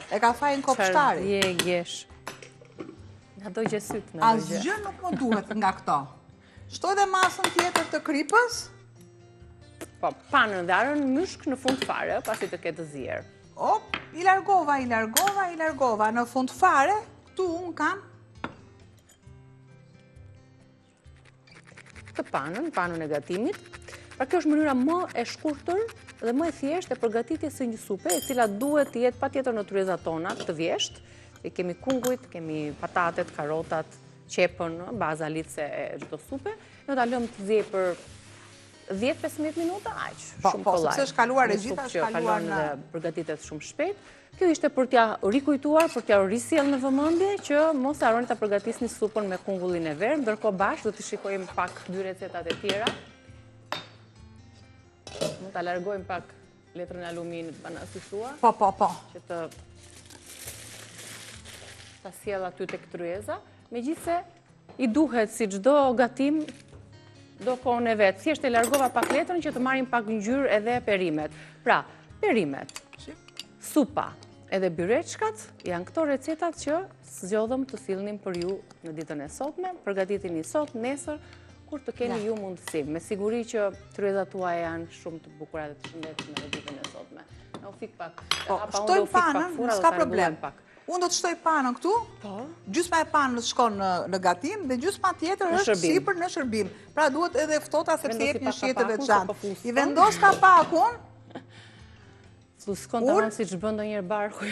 E ka fajin kopshtari. Djegjesh. Nga do gjesyt në do gjë. Asgjë nuk më duhet nga këto. Shtoj dhe masën tjetër të kripës. Po, panën dhe arën myshk në fund fare, pasi të ketë zjerë. Op, i largova. Në fund fare, këtu unë kam të panën e gatimit. Pra kjo është mënyra më e shkurtër dhe më e thjeshtë e përgatitjes së një supe, e cila duhet të jetë patjetër në tryezat tona të vjeshtë. Kemi kungujt, kemi patatet, karotat, qepën, baza litse e çdo supe. Ne ta lëmë të zjejë për 10-15 minuta, aq, shumë kollaj. Po, sepse shkaluar e gjitha, shkaluar në përgatitet shumë shpejt. Kjo ishte për t'ja rikujtuar, për t'ja risjell në vëmendje që mos harroni ta përgatisni supën me kungullin e verë, ndërkohë bashkë do të shikojmë pak dy recetat e tjera. Mund ta largojmë pak letrën e aluminit bana si thua. Po. Që të ta sjell aty tek tryeza, megjithse i duhet si çdo gatim do kohën e vet. Thjesht e largova pak letrën që të marrim pak ngjyrë edhe perimet. Pra, perimet, supa edhe byreçkat janë këto recetat që zgjodhëm të sillnim për ju në ditën e sotme. Përgatitini sot, nesër, kur të keni ju mundësi. Me siguri që tryezat tuaja janë shumë të bukura dhe të shëndetshme në ditën e sotme. Na u fik pak. Shtoj panën, s'ka problem. Unë do të shtoj panën këtu, gjysma e panës shkon në gatim dhe gjysma tjetër është sipër në shërbim. Pra duhet edhe ftohta sepse jep një shihet të veçantë. I vendos kapakun. S'kon tamam siç bën ndonjëherë barku.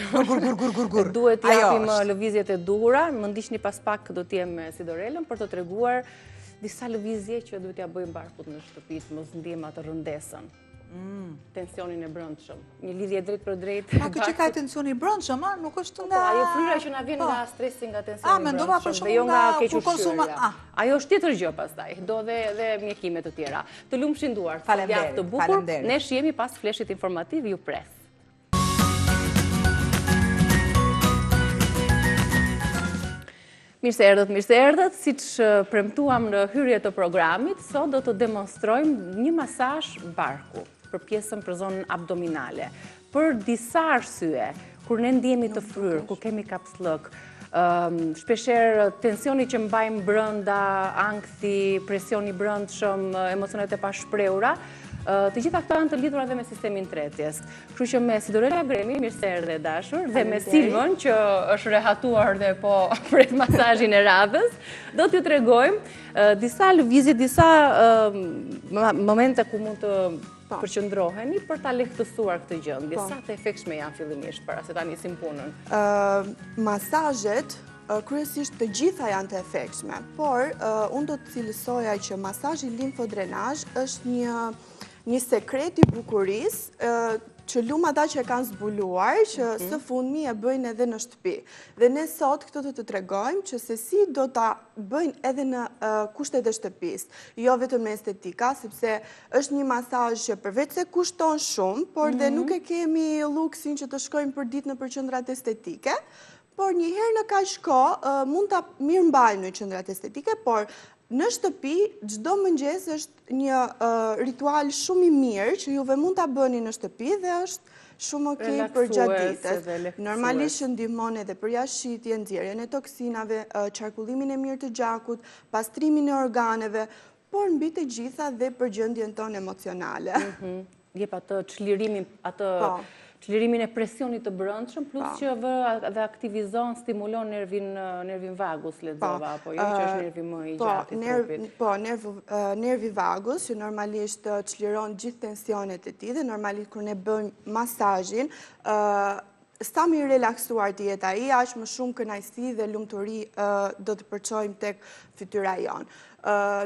Gur. Duhet t'i japim lëvizjet e duhura, më ndiqni pas pak do të jem me Sidorelën për të treguar disa lëvizje që duhet t'ia bëjmë barkut në shtëpi, mos ndiem atë rëndesën. Tensionin e brendshëm. Një lidhje drejt për drejt. Ma këtë që ka tensioni i brendshëm, nuk është nga... Ajo fryra që na vjen nga stresi, nga tensioni i brendshëm, dhe jo nga kequshqyrja. Ajo është tjetër gjë pastaj, do dhe mjekime të tjera. Të lumshin duart, javë të bukur, ne shihemi pas fleshit informativ, ju pres. Mirë se erdhët, si që premtuam në hyrje të programit, sot do të demonstrojmë një masazh barku për pjesën për zonën abdominale. Për disa arsye, kur ne ndjemi të fryrë, kur kemi kapslëk, shpeshherë tensioni që mbajmë brenda, ankthi, presioni brendshëm, emocionet e pashprehura, të gjitha këto janë të lidhura dhe me sistemin tretjes. Kështu që me Sidorela Gremi, mirë se erdhe dashur, dhe me Silvën, që është rehatuar dhe po pret masazhin e radhës, do t'ju tregojmë disa lëvizje, disa momente ku mund të përqendroheni për ta lehtësuar këtë gjendje. Sa të efektshme janë fillimisht para se ta nisim punën? Masazhet kryesisht të gjitha janë të efektshme, por unë do të cilësoja që masazhi limfodrenazh është një sekret i bukurisë që lumë ata që e kanë zbuluar, që së fundmi e bëjnë edhe në shtëpi. Dhe ne sot këto të tregojmë që se si do ta bëjnë edhe në kushtet e shtëpisë, jo vetëm në estetika, sepse është një masazh që përveç se kushton shumë, por dhe nuk e kemi luksin që të shkojmë për ditë në qendrat estetike, por një herë në kaq kohë mund ta mirëmbajmë në qendrat estetike, por në shtëpi, çdo mëngjes është një ritual shumë i mirë që juve mund ta bëni në shtëpi dhe është shumë okej për gjatë ditës. Normalisht që ndihmon edhe për jashtëshitje, nxjerrjen e toksinave, qarkullimin e mirë të gjakut, pastrimin e organeve, por mbi të gjitha dhe për gjendjen tonë emocionale. Jep atë çlirimin e presionit të brendshëm, plus që dhe aktivizon, stimulon nervin vagus, lexova, apo jo që është nervi më i gjatë i trupit. Po, nervi vagus, që normalisht çliron gjithë tensionet e tij dhe normalisht kur ne bëjmë masazhin, sa më i relaksuar të jetë ai, aq më shumë kënaqësi dhe lumturi do të përçojmë tek fytyra jonë.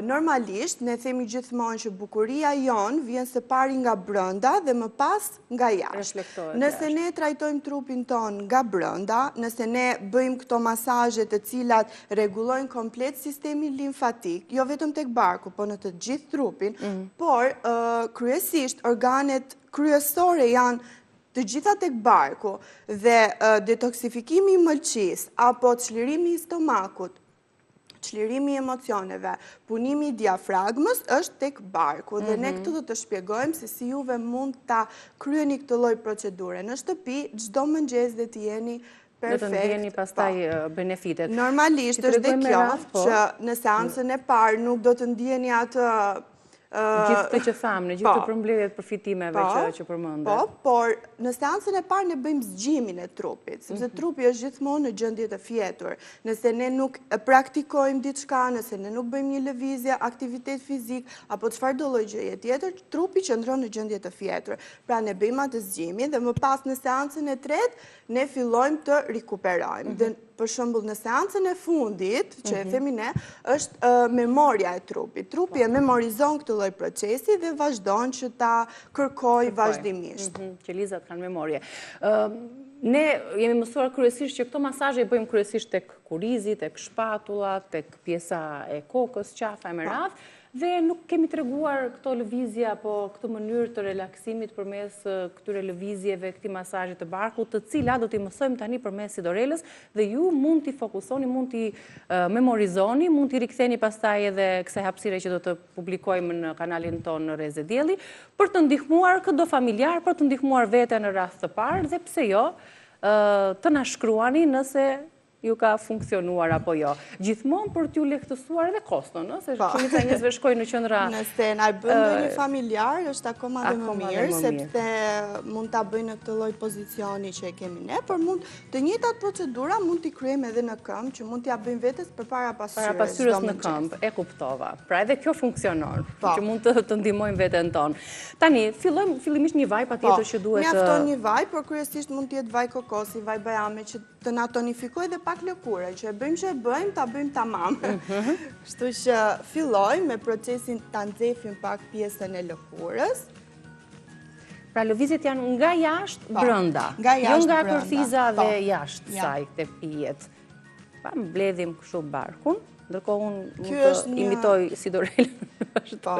Normalisht, ne themi gjithmonë që bukuria jonë vjen së pari nga brenda dhe më pas nga jashtë. Nëse ne trajtojmë trupin ton nga brenda, nëse ne bëjmë këto masazhe të cilat rregullojnë komplet sistemin limfatik, jo vetëm tek barku, po në të gjithë trupin, por kryesisht organet kryesore janë të gjitha tek barku dhe detoksifikimi i mëlçisë apo çlirimi i stomakut, çlirimi i emocioneve, punimi i diafragmës është tek barku dhe ne këtu do të shpjegojmë se si juve mund ta kryeni këtë lloj procedure në shtëpi çdo mëngjes dhe të jeni perfekt. Do të ndjeni pastaj benefitet. Normalisht është dhe kjo që në seancën e parë nuk do të ndjeni atë gjithë të që thamë, në gjithë të përmbledhjet përfitimeve që përmendë. Po, por në seancën e parë ne bëjmë zgjimin e trupit, sepse trupi është gjithmonë në gjendje të fjetur. Nëse ne nuk praktikojmë diçka, nëse ne nuk bëjmë një lëvizje, aktivitet fizik, apo çfarëdo lloj gjëje tjetër, trupi qëndron në gjendje të fjetur. Pra ne bëjmë atë zgjimin dhe më pas në seancën e tretë ne fillojmë të rikuperojmë. Dhe për shembull në seancën e fundit, që e themi ne, është memoria e trupit. Trupi e memorizon këtë lloj procesi dhe vazhdon që ta kërkoj vazhdimisht. Qelizat kanë memorie. Ne jemi mësuar kryesisht që këto masazhe i bëjmë kryesisht tek kurizi, tek shpatula, tek pjesa e kokës, qafa e me radhë, dhe nuk kemi treguar këto lëvizje apo këtë mënyrë të relaksimit përmes këtyre lëvizjeve, këtij masazhi të barkut, të cilat do t'i mësojmë tani përmes Sidorelës dhe ju mund t'i fokusoni, mund t'i memorizoni, mund t'i riktheni pastaj edhe kësaj hapësire që do të publikojmë në kanalin tonë në Reze Dielli, për të ndihmuar çdo familjar, për të ndihmuar veten në rast të parë dhe pse jo, të na shkruani nëse ju ka funksionuar apo jo. Gjithmonë për t'ju lehtësuar edhe koston, se shumica njerëzve shkojnë në qendra. Nëse na e bën ndonjë familjar, është akoma dhe më mirë, sepse mund ta bëjnë në këtë lloj pozicioni që e kemi ne, por mund të njëjtat procedura mund t'i kryejmë edhe në këmbë, që mund t'ia bëjmë vetes përpara pasqyrës. Para pasqyrës në këmbë, e kuptova. Pra edhe kjo funksionon, që mund të ndihmojmë veten tonë. Tani, fillojmë fillimisht një vaj patjetër që duhet. Mjafton një vaj, por kryesisht mund të jetë vaj kokosi, vaj bajame që të na tonifikojë dhe pak lëkure, që e bëjmë që e bëjmë, ta bëjmë tamam. Kështu që fillojmë me procesin ta nxefim pak pjesën e lëkurës. Pra lëvizjet janë nga jashtë brenda, jo nga kërthiza dhe jashtë saj të pijet. Pa mbledhim kështu barkun, ndërkohë unë mund të imitoj Sidorelën. Po.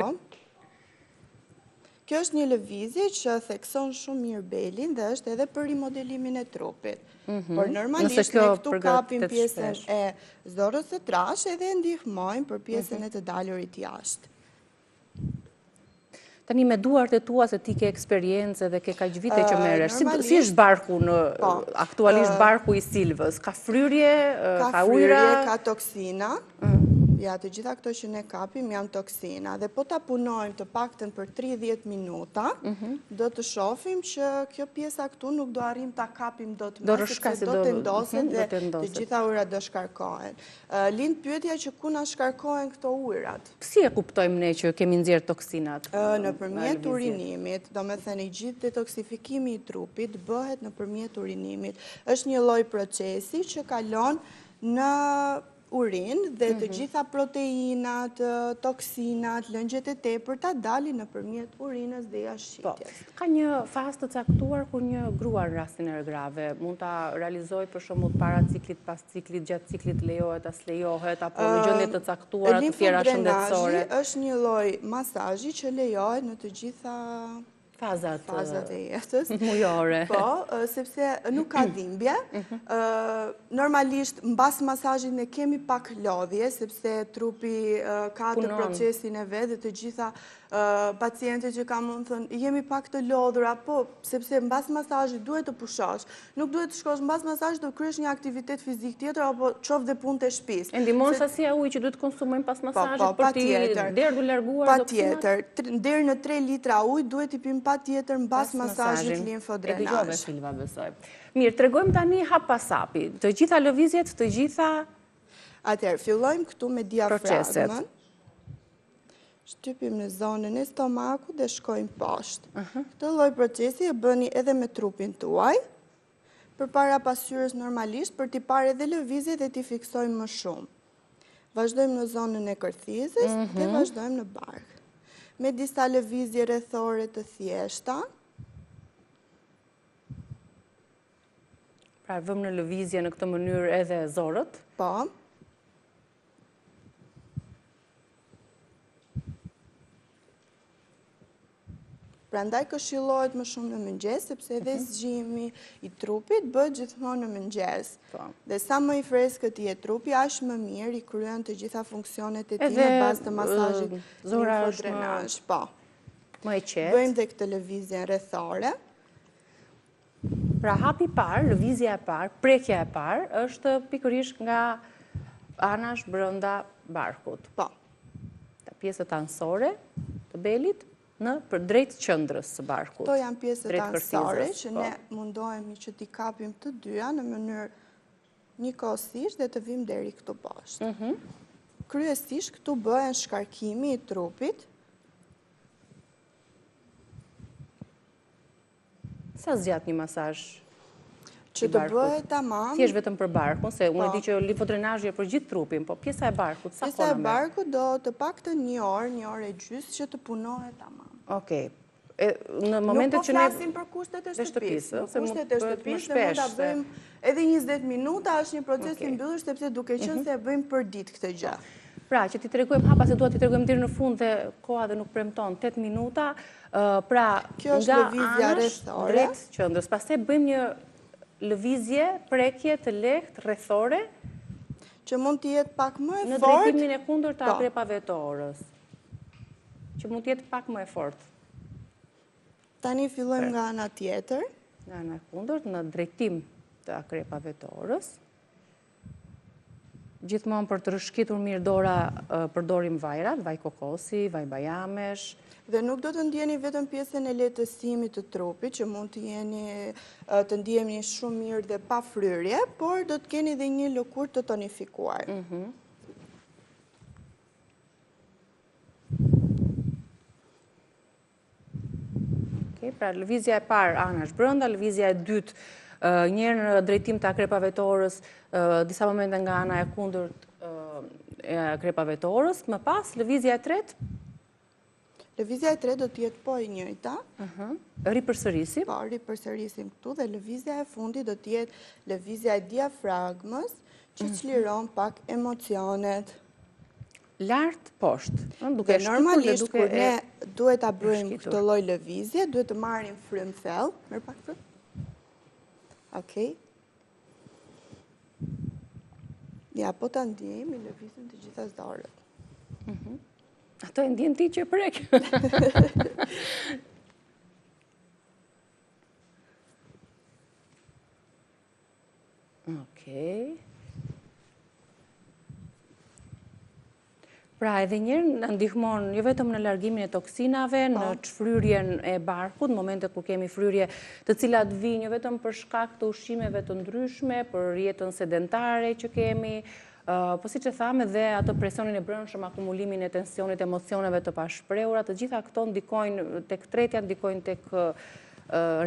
Kjo është një lëvizje që thekson shumë mirë belin dhe është edhe për rimodelimin e trupit. Por normalisht ne këtu kapim pjesën e zorës së trashë edhe ndihmojmë për pjesën e të dalurit jashtë. Tani me duart e tua se ti ke eksperiencë dhe ke kaq vite që merresh. Si është barku aktualisht barku i Silvës? Ka fryrje, ka ujëra, ka toksina. Ja, të gjitha këto që ne kapim janë toksina dhe po ta punojmë të paktën për 30 minuta, do të shohim që kjo pjesa këtu nuk do arrim ta kapim dot më, sepse do të ndoset dhe të gjitha ujërat do shkarkohen. Lind pyetja që ku na shkarkohen këto ujërat? Si e kuptojmë ne që kemi nxjerr toksinat? Nëpërmjet urinimit, domethënë i gjithë detoksifikimi i trupit bëhet nëpërmjet urinimit. Është një lloj procesi që kalon në urinë dhe të gjitha proteinat, toksinat, lëngjet e tepërta dalin nëpërmjet urinës dhe jashtëshitjes. Ka një fazë të caktuar kur një grua në rastin e grave mund ta realizojë për shembull para ciklit, pas ciklit, gjatë ciklit lejohet, as lejohet apo në gjendje të caktuara të tjera shëndetësore. Është një lloj masazhi që lejohet në të gjitha fazat e jetës. Mujore. Po, sepse nuk ka dhimbje. Normalisht, mbas masazhit ne kemi pak lodhje, sepse trupi ka të procesin e vet dhe të gjitha pacientët që kam mund thënë, jemi pak të lodhura, po, sepse mbas masazhit duhet të pushosh. Nuk duhet të shkosh mbas masazhit të kryesh një aktivitet fizik tjetër apo qof dhe punë të shtëpisë. E ndihmon sasia ujë që duhet konsumojmë pas masazhit për të derdhur larguar toksinat? Patjetër, deri në 3 litra ujë duhet i pim patjetër mbas masazhit limfodrenazh. E dëgjova Silva, besoj. Mirë, tregojmë tani hap pas hapi. Të gjitha lëvizjet, të gjitha. Atëherë, fillojmë këtu me diafragmën. Shtypim në zonën e stomakut dhe shkojmë poshtë. Këtë lloj procesi e bëni edhe me trupin tuaj. përpara pasqyrës normalisht për t'i parë edhe lëvizje dhe t'i fiksojmë më shumë. Vazhdojmë në zonën e kërthizës dhe vazhdojmë në bark. Me disa lëvizje rrethore të thjeshta. Pra vëmë në lëvizje në këtë mënyrë edhe zorët. Po. Prandaj këshillohet më shumë në mëngjes, sepse edhe zgjimi i trupit bëhet gjithmonë në mëngjes. Dhe sa më i freskët jetë trupi, aq më mirë i kryen të gjitha funksionet e tij në bazë të masazhit limfodrenazh. Po. Më e qetë. Bëjmë dhe këtë lëvizje rrethore. Pra hapi i parë, lëvizja e parë, prekja e parë është pikërisht nga anash brenda barkut. Po. Ta pjesët anësore të belit për drejt qendrës së barkut. Këto janë pjesët anësore që ne mundohemi që t'i kapim të dyja në mënyrë njëkohësisht dhe të vim deri këtu poshtë. Kryesisht këtu bëhen shkarkimi i trupit. Sa zgjat një masazh? Që të bëhet tamam. Thjesht vetëm për barkun, se unë e di që limfodrenazhi është për gjithë trupin, po pjesa e barkut, sa kohë Pjesa e barkut do të paktën 1 orë e gjysmë që të punohet tamam. Okej. Në momentet që ne... Nuk po flasim për kushtet e shtëpisë. Kushtet e shtëpisë dhe mund ta bëjmë edhe 20 minuta, është një proces i mbyllur sepse duke qenë se e bëjmë për ditë këtë gjë. Pra, që ti tregojmë hapa se dua ti tregojmë deri në fund dhe koha dhe nuk premton 8 minuta. Pra, nga anash drejt qendrës. Pastaj bëjmë një lëvizje, prekje të lehtë rrethore që mund të jetë pak më e fortë në drejtimin e kundërt të akrepave të orës. Që mund të jetë pak më e fortë. Tani fillojmë nga ana tjetër. Nga ana e kundërt në drejtim të akrepave të orës. Gjithmonë për të rishkitur mirë dora përdorim vajrat, vaj kokosi, vaj bajamesh. Dhe nuk do të ndjeni vetëm pjesën e lehtësimit të trupit, që mund të ndjeni shumë mirë dhe pa fryrje, por do të keni dhe një lëkurë të tonifikuar. Pra, lëvizja e parë anash brenda, lëvizja e dytë njërë në drejtim të akrepave të orës, disa momente nga ana e kundërt e akrepave të orës, më pas lëvizja e tretë. Lëvizja e tretë do të jetë po e njëjta. Ripërsërisim. Po, ripërsërisim këtu dhe lëvizja e fundit do të jetë lëvizja e diafragmës që çliron pak emocionet. Lart poshtë. Dhe normalisht kur ne duhet ta bëjmë këtë lloj lëvizje, duhet të marrim frym thellë, merr pak këtë. Okej. Ja, po ta ndjejmë lëvizjen të gjitha dorët. Ato e ndjen ti që prek. Okej. Pra, edhe njërë në ndihmon, jo vetëm në largimin e toksinave, në çfryrjen e barkut, në momentet kur kemi fryrje të cilat vijnë jo vetëm për shkak të ushqimeve të ndryshme, për jetën sedentare që kemi, po si që thamë dhe atë presionin e brendshëm, akumulimin e tensionit, emocioneve të pashprehura, të gjitha këto ndikojnë tek tretja, ndikojnë tek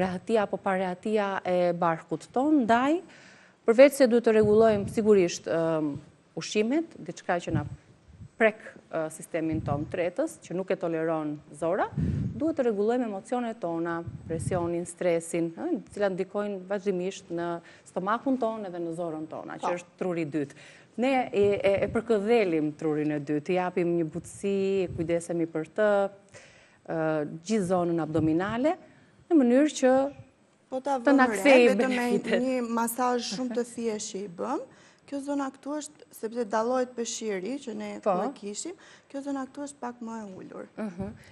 rehatia apo parehatia e barkut ton, ndaj, përveç se duhet të rregullojmë sigurisht ushqimet, diçka që na prek sistemin ton tretës, që nuk e toleron zora, duhet të rregullojmë emocionet tona, presionin, stresin, të cilat ndikojnë vazhdimisht në stomakun ton edhe në zorën tona, që është truri i dytë. Ne e përkëdhelim trurin e dytë, i japim një butësi, kujdesemi për të, gjithë zonën abdominale, në mënyrë që të na kthejë benefitet. Një masazh shumë të thjeshtë që i bëm. Kjo zona këtu është, sepse dallohet peshiri që ne e kishim, kjo zona këtu është pak më e ulur.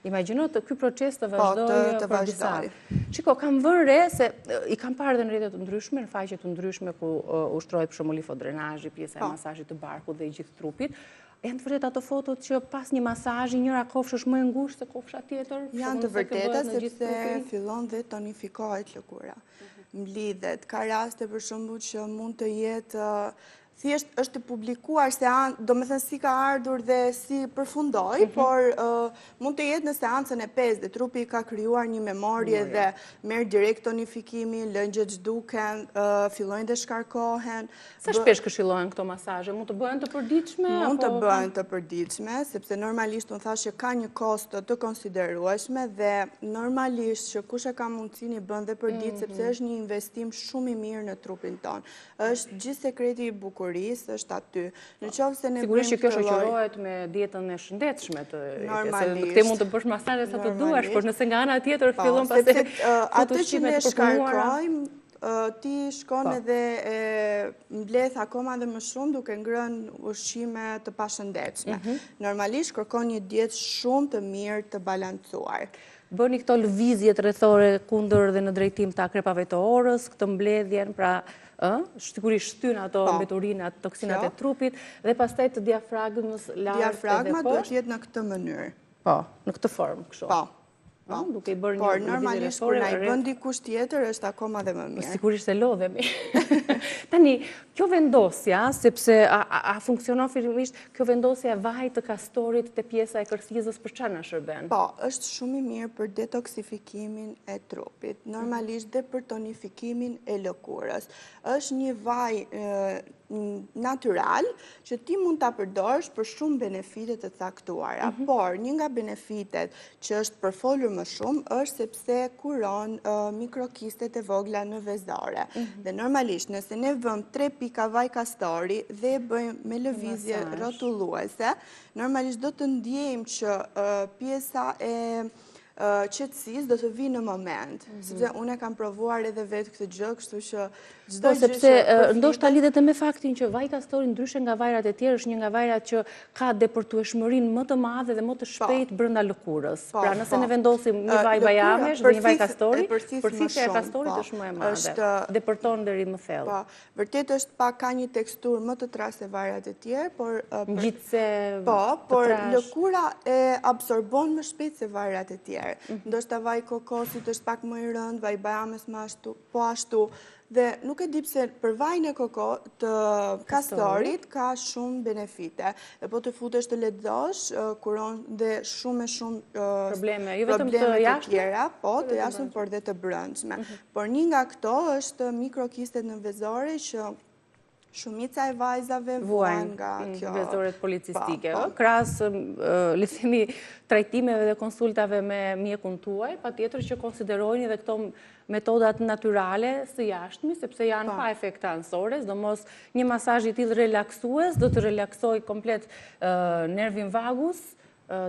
Imagjino të ky proces të vazhdojë për disa. Shiko, kam vënë re se i kam parë dhe në rrjete të ndryshme, në faqe të ndryshme ku ushtrohet për shembull limfodrenazhi, pjesa e masazhit të barkut dhe i gjithë trupit. Janë të vërtet ato fotot që pas një masazhi njëra kofshë është më e ngushtë se kofsha tjetër? Janë të vërteta sepse fillon dhe tonifikohet lëkura. Mblidhet, ka raste për shembull që mund të jetë thjesht është publikuar do me thënë si ka ardhur dhe si përfundoi, por mund të jetë në seancën e 5 dhe trupi ka krijuar një memorie dhe merr direkt tonifikimin, lëngjet zhduken, fillojnë të shkarkohen. Sa shpesh këshillohen këto masazhe? Mund të bëhen të përditshme? Mund të bëhen të përditshme, sepse normalisht unë thashë që ka një kost të konsiderueshme dhe normalisht që kush e ka mundësinë i bën dhe përdit, sepse është një investim shumë i mirë në trupin ton. Është gjithë sekreti i bukurisë është aty. Në qoftë se ne sigurisht që kjo shoqërohet me dietën e shëndetshme të normalisht. Këtë mund të bësh masazhe sa të duash, por nëse nga ana tjetër fillon pastaj atë që ne shkarkojmë, ti shkon edhe mbledh akoma dhe më shumë duke ngrënë ushqime të pashëndetshme. Normalisht kërkon një dietë shumë të mirë të balancuar. Bëni këto lëvizje rrethore kundër dhe në drejtim të akrepave të orës, këtë mbledhjen, pra sigurisht shtyn ato mbeturinat, toksinat e trupit dhe pastaj të diafragmës lart edhe poshtë. Diafragma duhet të jetë në këtë mënyrë. Po, në këtë formë, kështu. Po. Duke i bërë një por normalisht kur na i bën dikush tjetër është akoma dhe më mirë. Sigurisht se lodhemi. Tani, kjo vendosja, sepse a funksionon fillimisht, kjo vendosja e vajit të kastorit te pjesa e kërthizës për çfarë na shërben? Po, është shumë i mirë për detoksifikimin e trupit, normalisht dhe për tonifikimin e lëkurës. Është një vaj natyral që ti mund ta përdorësh për shumë benefite të caktuara, por një nga benefitet që është përfolur më shumë është sepse kuron mikrokistet e vogla në vezore. Dhe normalisht nëse ne vëm 3 pika vaj kastori dhe bëjmë me lëvizje rrotulluese, normalisht do të ndjejmë që pjesa e qetësisë do të vinë në moment, sepse unë e kam provuar edhe vetë këtë gjë, kështu që çdo gjë sepse ndoshta lidhet me faktin që vaji kastori ndryshe nga vajrat e tjerë është një nga vajrat që ka depërtueshmërinë më të madhe dhe më të shpejt brenda lëkurës. Pra nëse ne vendosim një vaj bajamesh dhe një vaj kastori, përfitja e kastorit është më e madhe. Depërton deri më thellë. Po, vërtet është pak ka një teksturë më të trashë se vajrat e tjerë, por ngjitse. Po, por lëkura e absorbon më shpejt se vajrat e tjerë. Ndoshta vaj kokosit është pak më i rënd, vaj bajames më ashtu, po ashtu. Dhe nuk e di pse për vajin e të kastorit ka shumë benefite. Dhe po të futesh të lexosh, kuron dhe shumë probleme, jo vetëm të tjera, po të jashtëm, por dhe të brendshme. Por një nga këto është mikrokistet në vezore që shumica e vajzave vuajnë nga kjo vezoret policistike. Krahas le të themi trajtimeve dhe konsultave me mjekun tuaj, patjetër që konsiderojnë edhe këto metodat natyrale së jashtmi, sepse janë pa efekte anësore, sidomos një masazh i tillë relaksues do të relaksojë komplet nervin vagus,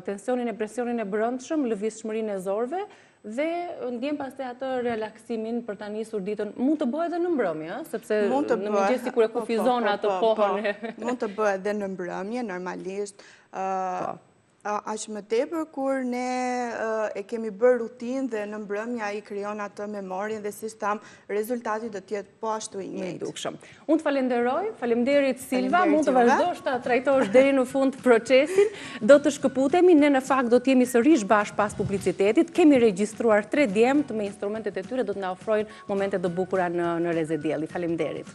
tensionin e presionin e brendshëm, lëvizshmërinë e zorëve dhe ndjen pastaj atë relaksimin për ta nisur ditën. Mund të bëhet edhe në mbrëmje, sepse në mëngjes sikur e kufizon atë kohën. Mund të bëhet edhe në mbrëmje, normalisht. Aq më tepër kur ne e kemi bërë rutinë dhe në mbrëmje ai krijon atë memorien dhe siç tham, rezultati do të jetë po ashtu i njëjtë. Dukshëm. Unë të falenderoj, faleminderit Silva, mund të vazhdosh ta trajtosh deri në fund procesin. Do të shkëputemi, ne në fakt do të jemi sërish bashkë pas publicitetit. Kemi regjistruar 3 djemtë me instrumentet e tyre, do të na ofrojnë momente të bukura në Reze Dielli. Faleminderit.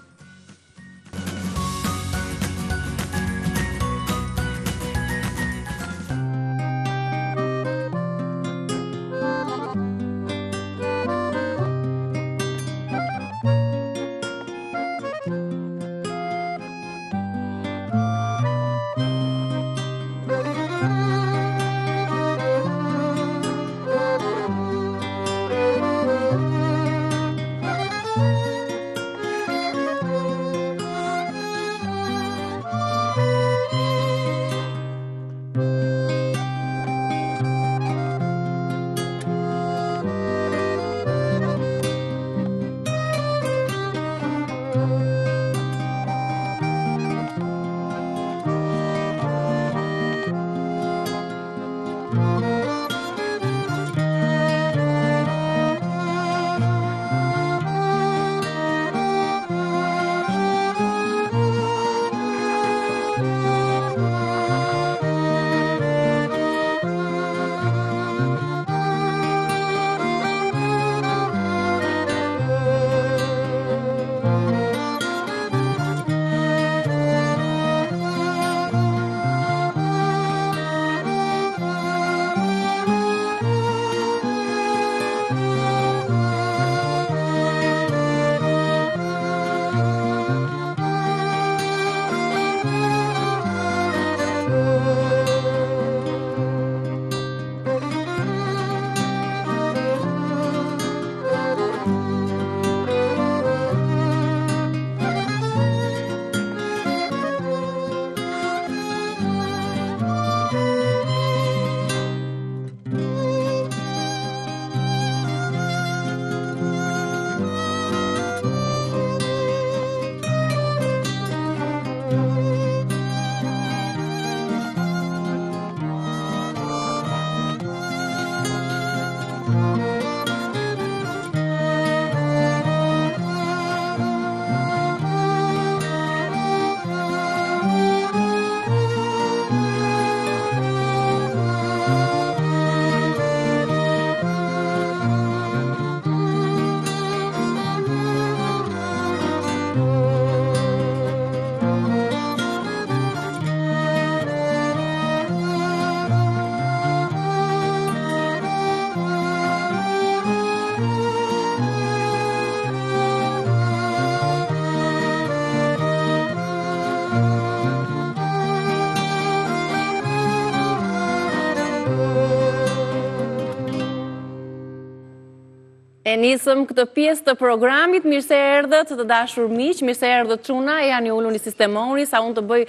E nisëm këtë pjesë të programit, mirë se erdhët të dashur miq, mirë se erdhët çuna, janë ulur në sistemoni, sa unë të bëj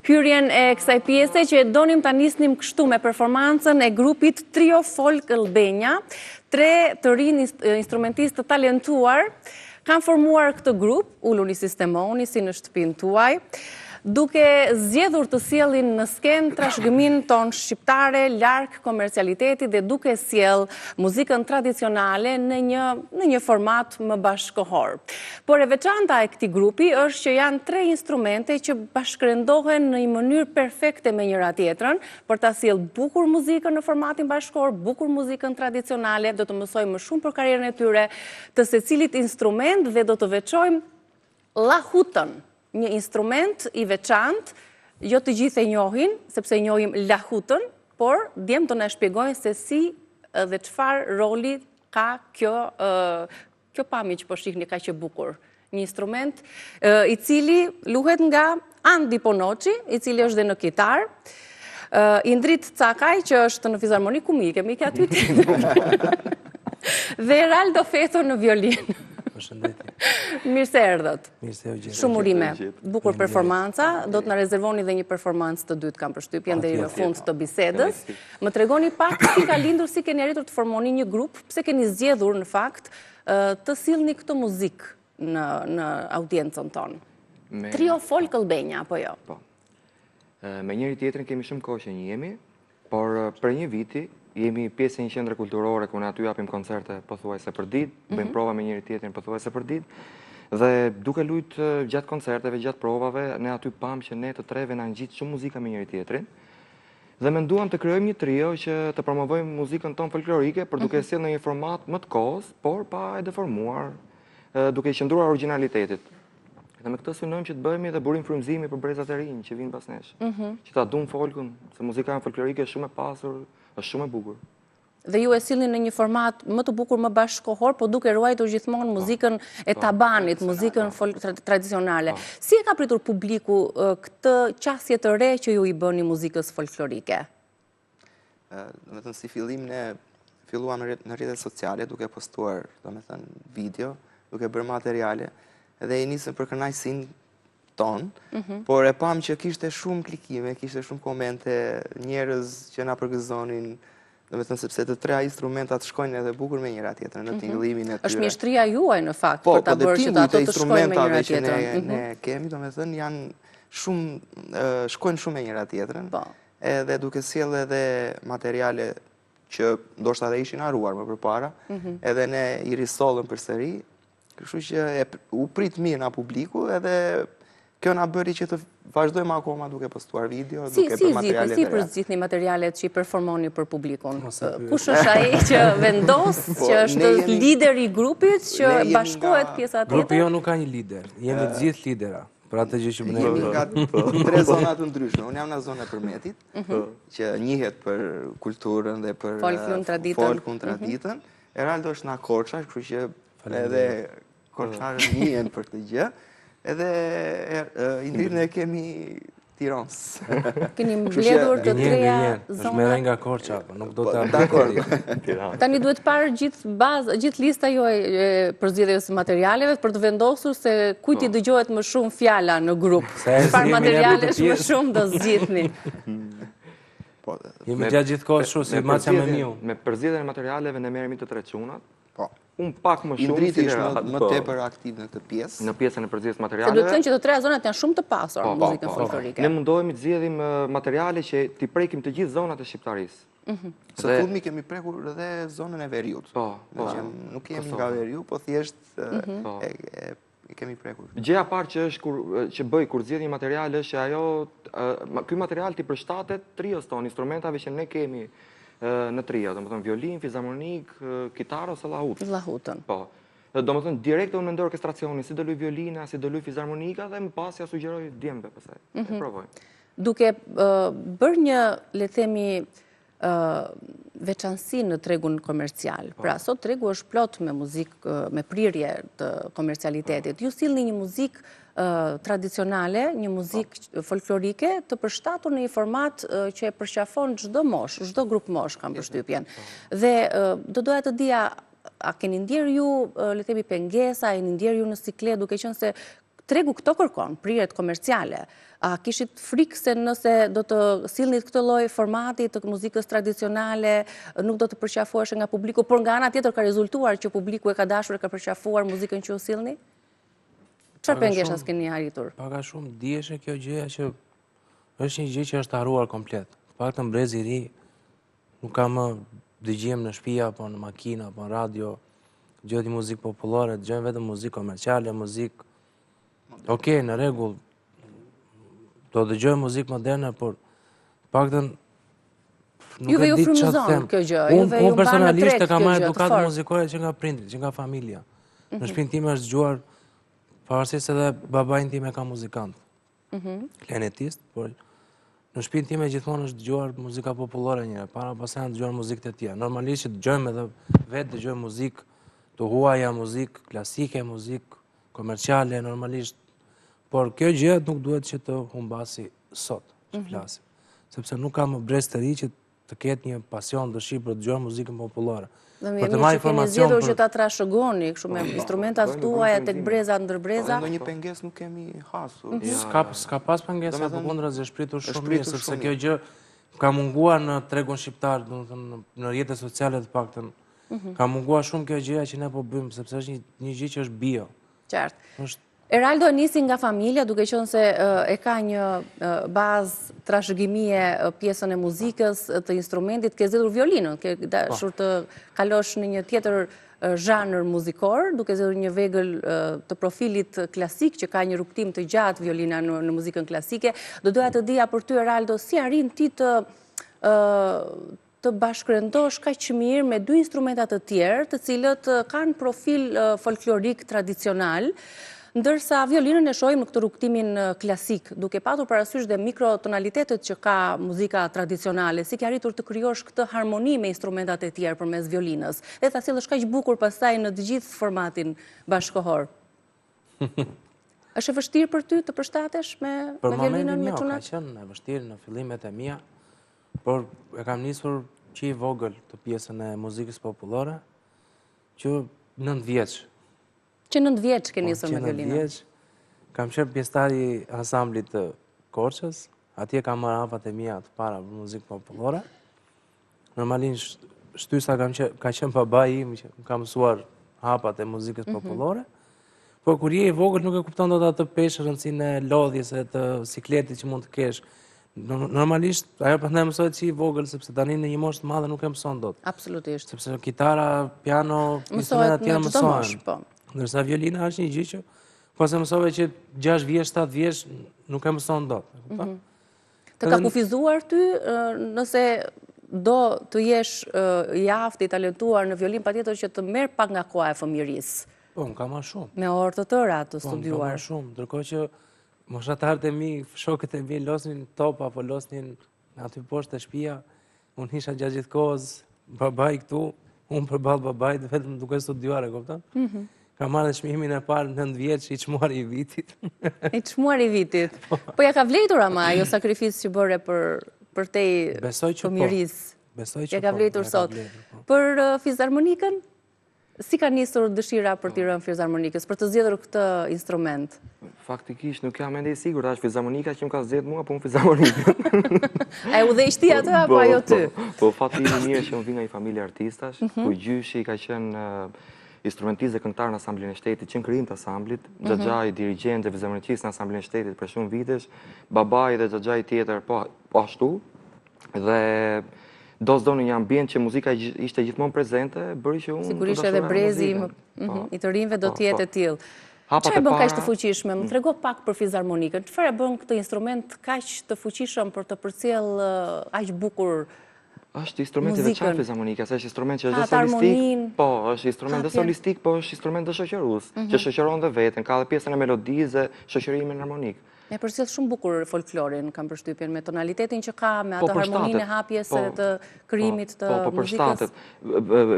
hyrjen e kësaj pjese që donim ta nisnim kështu me performancën e grupit Trio Folk Albania, 3 të rinj instrumentistë të talentuar, kanë formuar këtë grup, ulur në sistemoni si në shtëpinë tuaj, duke zgjedhur të sjellin në skenë trashëgimin ton shqiptare larg komercialitetit dhe duke sjell muzikën tradicionale në një format më bashkëkohor. Por e veçanta e këtij grupi është që janë 3 instrumente që bashkërendohen në një mënyrë perfekte me njëra tjetrën për ta sjellë bukur muzikën në formatin bashkëkohor, bukur muzikën tradicionale. Do të mësojmë më shumë për karrierën e tyre të secilit instrument dhe do të veçojmë lahutën. Një instrument i veçantë, jo të gjithë e njohin, sepse e njohim lahutën, por djemë të na shpjegojnë se si dhe çfarë roli ka kjo pamje që po shihni kaq e bukur. Një instrument i cili luhet nga Andi Ponoçi, i cili është dhe në kitar, Indrit Cakaj, që është në fizharmoni ku mi kemi aty, dhe Eraldo Feto në violinë. Mirë se erdhët. Shumë urime, bukur performanca, do të na rezervoni dhe një performancë të dytë kam përshtypjen deri në fund të bisedës. Më tregoni pak si ka lindur, si keni arritur të formoni një grup, pse keni zgjedhur në fakt të sillni këtë muzikë në audiencën tonë. Trio Folk Albania apo jo? Po. Me njëri tjetrin kemi shumë kohë që njihemi, por për një viti jemi pjesë e një qendre kulturore ku ne aty japim koncerte pothuajse për ditë, bëjmë prova me njëri tjetrin pothuajse për ditë, dhe duke luajtur gjatë koncerteve, gjatë provave, ne aty pam që ne të treve na ngjit shumë muzika me njëri tjetrin. Dhe menduam të krijojmë një trio që të promovojmë muzikën tonë folklorike, por duke sjellë në një format më të kohës, por pa e deformuar, duke i qëndruar origjinalitetit. Dhe me këtë synojmë që të bëhemi dhe burim frymëzimi për brezat e rinj që vinë pas nesh. Që ta duam folkun, se muzika folklorike është shumë e pasur, është shumë e bukur. Dhe ju e sillni në një format më të bukur, më bashkëkohor, por duke ruajtur gjithmonë muzikën e tabanit, muzikën tradicionale. Si e ka pritur publiku këtë qasje të re që ju i bëni muzikës folklorike? Domethënë si fillim ne filluam në rrjetet sociale duke postuar, domethënë video, duke bërë materiale, dhe i nisëm për kënaqësinë tonë, por e pam që kishte shumë klikime, kishte shumë komente, njerëz që na përgëzonin, domethënë sepse të 3 instrumentat shkojnë edhe bukur me njëra tjetrën në tingëllimin e tyre. Është mjeshtria juaj në fakt për ta bërë që ato të shkojnë me njëra tjetrën. Që ne kemi, domethënë janë shumë shkojnë shumë me njëra tjetrën. Edhe duke sjellë edhe materiale që ndoshta edhe ishin haruar më përpara, edhe ne i risollëm përsëri. Kështu që u prit mirë nga publiku edhe kjo na bëri që të vazhdojmë akoma duke postuar video, duke bërë materiale të reja. Si përzgjidhni materialet që i performoni për publikun? Kush është ai që vendos, që është lideri i grupit, që bashkohet pjesa tjetër? Grupi jo nuk ka një lider, jemi të gjithë lidera. Për atë gjë që bëjmë. Jemi nga 3 zona të ndryshme. Unë jam në zonën e Përmetit, që njihet për kulturën dhe për folkun traditën. Eraldo është nga Korça, kështu që edhe korçarët njihen për këtë gjë. Edhe Indrin e kemi Tiranës. Keni mbledhur të 3 është zona. me nga Korça, nuk do të abdikoj. Tani duhet parë gjithë lista juaj e përzgjedhjes së materialeve për të vendosur se kujt i dëgjohet më shumë fjala në grup. Çfarë materialesh më shumë do zgjidhni? Jemi gjatë gjithkohës shumë si macja me miu. Me përzgjedhjen e materialeve ne merremi të 3 çunat. Unë pak më shumë Indriti është më tepër aktiv në këtë pjesë. Në pjesën e përzgjedhjes Se materialeve. duhet të thënë që të 3 zonat janë shumë të pasura në muzikën folklorike. Ne mundohemi të zgjedhim materiale që t'i prekim të gjithë zonat e shqiptarisë. Së fundmi kemi prekur edhe zonën e Veriut. Nuk jemi nga Veriu, po thjesht e kemi prekur. Gjëja parë që bëj kur zgjedh një material është që ky material t'i përshtatet trios tonë, instrumentave që ne kemi në trio, domethënë violin, fizharmonik, kitarë ose lahut. Lahutën. Po. Domethënë direkt unë mendoj orkestracionin, si do luaj violina, si do luaj fizharmonika dhe më pas ja sugjeroj djemve pastaj. E provoj. Duke bërë një, le të themi, veçanësi në tregun komercial. Pra, sot tregu është plot me muzikë, me prirje të komercialitetit. Ju sillni një muzikë tradicionale, një muzikë folklorike të përshtatur në një format që e përqafon çdo moshë, çdo grup mosh kam përshtypjen. Dhe do doja të dija a keni ndjerë ju, le të themi pengesa, a keni ndjerë ju në siklet, duke qenë se tregu këto kërkon, prirjet komerciale. A kishit frikë se nëse do të sillnit këtë lloj formati të muzikës tradicionale, nuk do të përqafohesh nga publiku, por nga ana tjetër ka rezultuar që publiku e ka dashur e ka përqafuar muzikën që u sillni? Çfarë pengesha keni arritur? Paka shumë dieshe kjo gjëja që është një gjë që është harruar komplet. Paktën brezi i ri nuk ka më dëgjim në shtëpi apo në makinë apo në radio, dëgjojnë muzikë popullore, dëgjojnë vetëm muzikë komerciale, muzikë okej, në rregull. Do dëgjoj muzikë moderne, por paktën nuk Juve e ju di çfarë të frymëzon them. kjo gjë, juve ju Unë mban në personalisht treg e kam kjo marrë gjë të edukat fortë. muzikore që nga prindrit, që nga familja. Në shtëpinë time është dëgjuar, pavarësisht edhe babain tim e ka muzikant. Klenetist, por në shtëpinë time gjithmonë është dëgjuar muzika popullore njëre, para pastaj janë dëgjuar muzikë të tjera. Normalisht që dëgjojmë edhe vetë dëgjojmë muzikë të huaja, muzikë klasike, muzikë komerciale, normalisht. Por kjo gjë nuk duhet që të humbasi sot, që flasim. Sepse nuk ka më brez të ri që të ketë një pasion, dëshirë për të dëgjuar muzikën popullore. Dhe mirë që keni zgjedhur që ta trashëgoni, kështu me instrumentat tuaja tek breza ndër breza. Ndonjë pengesë nuk kemi hasur. S'ka pas pengesa, përkundër është shpritur shumë mirë, sepse kjo gjë ka munguar në tregun shqiptar, domethënë në rrjetet sociale të paktën. Ka munguar shumë kjo gjëja që ne po bëjmë, sepse është një gjë që është bio. Qartë. Eraldo nisi nga familja, duke qenë se e ka një bazë trashëgimie pjesën e muzikës, të instrumentit, ke zgjedhur violinën, ke dashur të kalosh në një tjetër zhanër muzikor, duke zgjedhur një vegël të profilit klasik, që ka një rrugtim të gjatë violina në muzikën klasike. Do doja të dija për ty, Eraldo, si arrin ti të bashkërendosh kaq mirë me dy instrumentat të tjerë, të cilët kanë profil folklorik tradicional, ndërsa violinën e shohim në këtë rrugtimin klasik, duke patur parasysh dhe mikrotonalitetet që ka muzika tradicionale, si ke arritur të krijosh këtë harmoni me instrumentat e tjerë përmes violinës, dhe ta sjellësh kaq bukur pastaj në të gjithë formatin bashkëkohor. Është e vështirë për ty të përshtatesh me violinën me çunat? Ka qenë e vështirë në fillimet e mia, por e kam nisur që i vogël të pjesën e muzikës popullore, që 9 vjeç. Që 9 vjeç ke nisur me violinën? 9 vjeç, kam qenë pjesëtari ansamblit të Korçës, atje kam marrë hapat e mia të para për muzikë popullore. Normalisht shtysa ka qenë babai im që më ka mësuar hapat e muzikës popullore, por kur je i vogël nuk e kupton dot atë peshë rëndësinë e lodhjes e të sikletit që mund të kesh. Normalisht, ajo prandaj mësohet që i vogël, sepse tani në një moshë të madhe nuk e mëson dot. Absolutisht. Sepse kitara, piano, instrumentat tjera mësohen. Ndërsa violina është një gjë që pas e mësove që 6 vjeç, 7 vjeç nuk e mëson dot. Të ka kufizuar ty nëse do të jesh i aftë, i talentuar në violin, patjetër që të merr pak nga koha e fëmijërisë. Po, më ka marrë shumë. Me orë të tëra të studiuar. Po, më ka marrë shumë, ndërkohë që moshatarët e mi, shokët e mi losnin top apo losnin aty poshtë të shtëpia, unë isha gjatë gjithë kohës babai këtu, unë përballë babait vetëm duke studiuar, e kupton? Ka marrë çmimin e parë 9 vjeç, i çmuar i vitit. I çmuar i vitit. Po ja ka vlerëtur ama ajo sakrificë që bëre për te fëmijërisë. Besoj që ja ka vlerëtur sot. Për fizharmonikën, si ka nisur dëshira për t'i rënë fizharmonikës, për të zgjedhur këtë instrument? Faktikisht nuk jam ende i sigurt, është fizharmonika që më ka zgjedhur mua, apo unë fizharmonikën. A e udhëheq ti atë apo ajo ty? Po fati i mirë që unë vi nga një familje artistash, ku gjyshi ka qenë instrumentist dhe këngëtar në Asamblin e Shtetit, që në krijim të asamblit, xhaxhai dirigent dhe fizharmonikist në Asamblin e Shtetit për shumë vitesh, babai dhe xhaxhai tjetër po ashtu, dhe do në një ambient që muzika ishte gjithmonë prezente, bëri që unë... Sigurisht edhe brezi i të rinjve do t'jetë e tillë. Çfarë bën kaq të fuqishme? Më trego pak për fizharmonikën. Çfarë bën këtë instrument kaq të fuqishëm për të përcjell aq bukur? Është instrument i veçantë fizharmonika, është instrument që është solistik, po, është instrument dhe solistik, po është instrument dhe shoqërues, që shoqëron dhe veten, ka dhe pjesën e melodisë dhe shoqërimin harmonik. E përcjell shumë bukur folklorin, kam përshtypjen, me tonalitetin që ka, me atë harmoninë e hapjes të krijimit të muzikës. Po, përshtatet.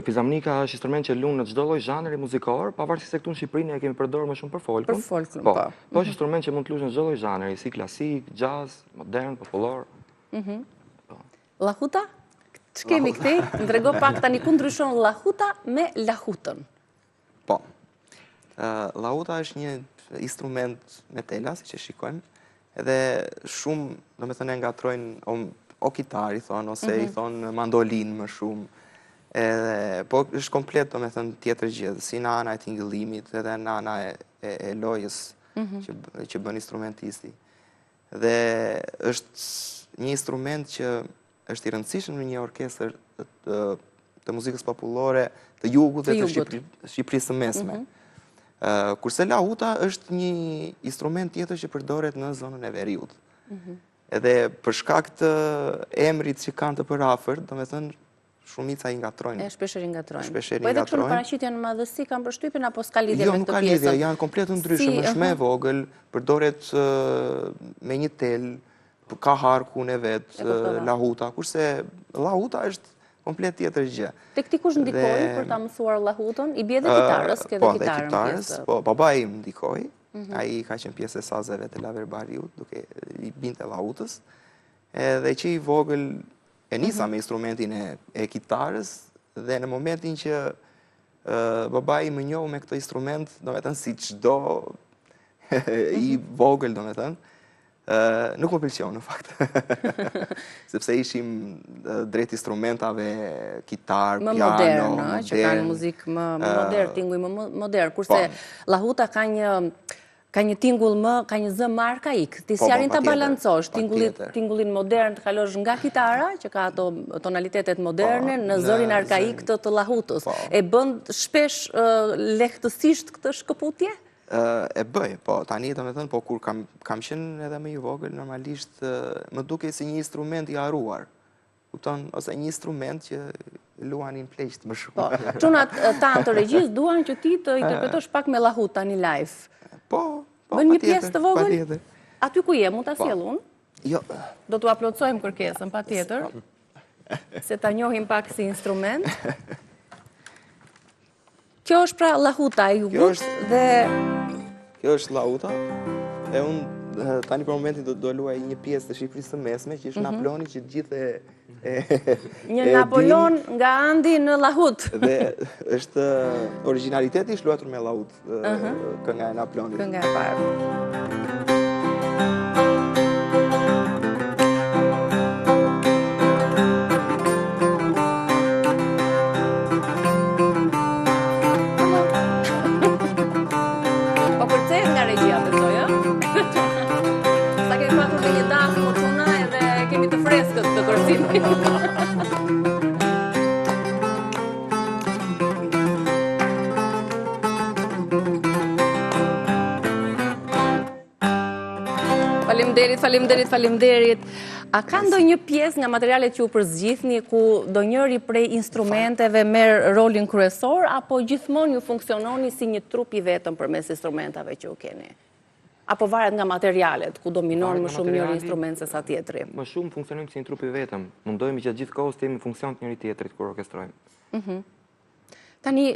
Fizharmonika është instrument që lunë në çdo lloj zhanri muzikor, pavarësisht se këtu në Shqipëri ne kemi përdorur më shumë për folkun. Për folkun, po. Po është instrument që mund të lush në çdo lloj zhanri, si klasik, jazz, modern, popullor. Llahuta? Ç'kemi këtej? Më trego pak tani ku ndryshon lahuta me lahutën. Po. Lahuta është një instrument me tela, siç e shikojmë, edhe shumë, domethënë, e ngatrojnë o kitar i thonë, ose i thonë mandolin më shumë. Po është komplet, domethënë, tjetër gjë, si në ana e tingëllimit edhe në ana e lojës që bën instrumentisti. Dhe është një instrument që është i rëndësishëm në një orkestër të muzikës popullore të jugut dhe të Shqipërisë së Mesme. Kurse lahuta është një instrument tjetër që përdoret në zonën e veriut. Edhe për shkak të emrit që kanë të përafërt, domethënë shumica i ngatrojnë. Shpeshherë i ngatrojnë. Shpeshherë Po edhe i këtu në ngatrojnë. paraqitjen në madhësi kanë përshtypjen apo s'ka lidhje Jo, me nuk këtë ka pjesën? lidhje, janë komplet ndryshëm, është më e vogël, përdoret me një tel, ka harkun e vet, lahuta, kurse lahuta është komplet tjetër gjë. Tek ti kush ndikoi për ta mësuar lahutën? I bie dhe kitarës, ke dhe kitarën pjesë. Po, babai im ndikoi. Ai ka qenë pjesë e sazeve të Laverbariut, duke i binte lahutës. Edhe që i vogël e nisa me instrumentin e kitarës, dhe në momentin që babai më njohu me këtë instrument, domethënë si çdo i vogël, domethënë, nuk më pëlqeu në fakt. Sepse ishim drejt instrumentave, kitar, më piano, modern, që kanë muzikë më modern, tinguj më modern, kurse lahuta ka një tingull ka një zë më arkaik. Ti si arrin ta balancosh tingullin modern të kalosh nga kitara, që ka ato tonalitetet moderne, në zërin arkaik të lahutës. E bën shpesh lehtësisht këtë shkëputje? E bëj, po, tani domethënë, po kur kam qenë edhe më i vogël, normalisht më duke si një instrument i haruar. Kupton, ose një instrument që luanin pleqt më shumë. Po, çunat tanë të regjisë duan që ti të interpretosh pak me lahut tani live. Po, bën një pjesë të vogël? Aty ku je, mund ta sjell unë? Jo. Do t'u aplotësojmë kërkesën, patjetër. Se ta njohim pak si instrument. Kjo është pra lahuta e jugut dhe kjo është lahuta. E unë tani për momentin do luaj një pjesë të Shqipërisë së Mesme, që është Napoleoni, që gjithë një Napoleon nga Andi në lahut. Dhe është originaliteti është luatur me lahut, kënga e Napoleonit. Kënga e parë. Po përcej nga regjia, besoj, sa kemi patur dhe një dasë më çuna edhe kemi të freskët të kërcimi. Faleminderit. A ka ndonjë pjesë nga materialet që u përzgjithni ku ndonjëri prej instrumenteve merr rolin kryesor, apo gjithmonë ju funksiononi si një trup i vetëm përmes instrumentave që u keni? Apo varet nga materialet, ku dominon më shumë njëri instrument se sa tjetri? Më shumë funksionojmë si një trup i vetëm. Mundohemi që gjithë kohës të jemi funksion të njëri tjetrit kur orkestrojmë. Tani,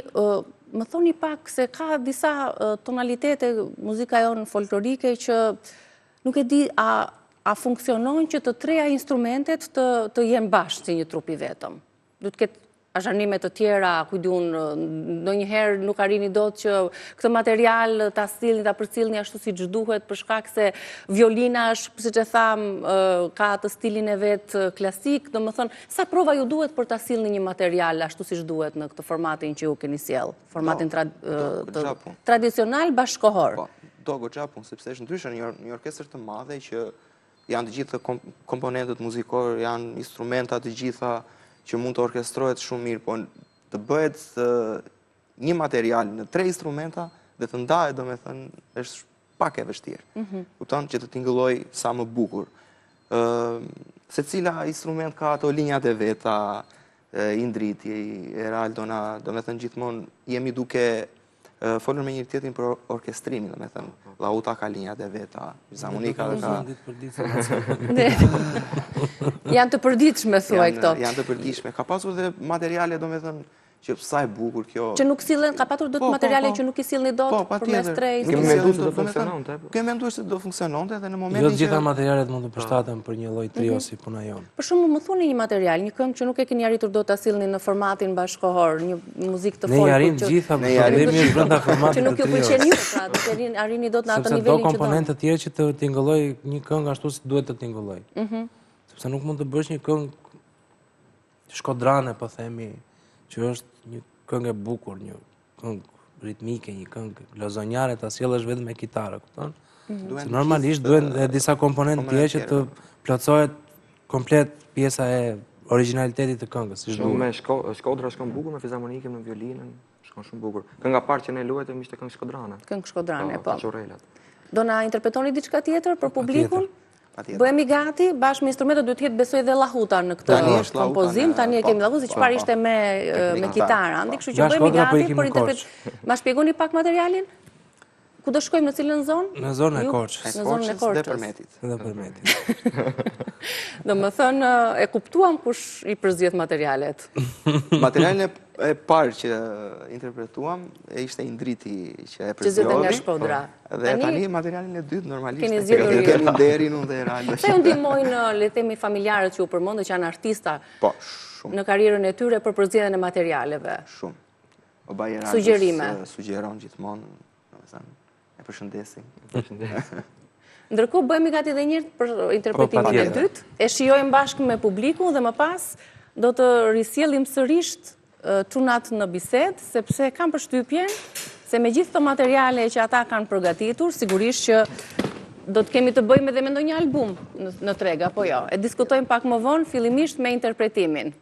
më thoni pak se ka disa tonalitete muzika jonë folklorike që nuk e di a funksionon që të treja instrumentet të jenë bashkë si një trup i vetëm. Du të ketë azharnime të tjera, kujdi unë, ndonjëherë nuk arrini dot që këtë material ta sillni, ta përcillni ashtu siç duhet, për shkak se violina është, siç e tham, ka atë stilin e vet klasik, domethënë, sa prova ju duhet për ta sillni një material ashtu siç duhet në këtë formatin që ju keni sjell, formatin tradicional bashkëkohor? Do goxha punë, sepse është ndryshe një orkestër të madhe që janë të gjitha komponentët muzikore, janë instrumenta të gjitha që mund të orkestrohet shumë mirë, po të bëhet një material në 3 instrumenta dhe të ndahet, domethënë, është pak e vështirë. Kupton që të tingëlloj sa më bukur. Secila instrument ka ato linjat e veta, Indriti, Eraldona, domethënë gjithmonë jemi duke folën me njëri tjetrin për orkestrimin, domethënë, lahuta ka linjat e veta, zamonika ka... Janë të përditshme, thuaj këto. Janë të përditshme. Ka pasur dhe materiale, domethënë, që sa e bukur kjo. Që nuk sillen, ka patur do të materiale që nuk i sillni dot përmes trejt. Kemi menduar se do funksiononte. Kemi menduar se do funksiononte dhe në momentin Jo të gjitha materialet mund të përshtaten për një lloj trio si puna jonë. Për shembull, më thoni një material, një këngë që nuk e keni arritur dot ta sillni në formatin bashkëkohor, një muzikë të folkur. Ne arrim gjitha, problemi është brenda formatit që nuk ju pëlqen ju, pra do të arrini dot në atë nivelin që do. Sepse do komponentë të tjerë që të tingëlloj një këngë ashtu si duhet të tingëlloj. Sepse nuk mund të bësh një këngë shkodrane, po themi, që është një këngë e bukur, një këngë ritmike, një këngë lozonjare, ta sjellësh vetëm me kitarë, kupton? Se normalisht duhen edhe disa komponentë tjerë që të plotësohet komplet pjesa e originalitetit të këngës, siç duhet. Me Shkodra shkon bukur, me fizharmonikën, me violinën, shkon shumë bukur. Kënga parë që ne luajtëm ishte këngë shkodrane. Këngë shkodrane, po. Çorrelat. Do na interpretoni diçka tjetër për publikun? Bëhemi gati, bashkë me instrumentet duhet të jetë besoj dhe lahuta në këtë kompozim, tani e kemi lahuta, si çfarë ishte me kitarë, andi, kështu që bëhemi gati për interpretim. Ma shpjegoni pak materialin? Ku do shkojmë, në cilën zonë? Në zonën e Korçës. Në zonën e Korçës. Dhe Përmetit. Do më thënë, e kuptuam kush i përzgjedh materialet. Materialin e parë që interpretuam ishte Indriti që e përzgjodhi. Që zgjodhi nga Shkodra. Dhe tani materialin e dytë normalisht. Keni zgjedhur ju. Kemi Derin unë dhe Eraldo. Se ju ndihmojnë, le të themi, familjarët që u përmendën që janë artista. Po, shumë. Në karrierën e tyre për përzgjedhjen e materialeve. Shumë. Baba Eraldo Sugjerime. Sugjeron gjithmonë, domethënë, e përshëndesim. Ndërkohë bëhemi gati edhe një herë për interpretimin e dytë. E shijojmë bashkë me publikun dhe më pas do të risjellim sërish çunat në bisedë, sepse kam përshtypjen se me gjithë këto materiale që ata kanë përgatitur, sigurisht që do të kemi të bëjmë edhe me ndonjë album në treg, apo jo. E diskutojmë pak më vonë, fillimisht me interpretimin.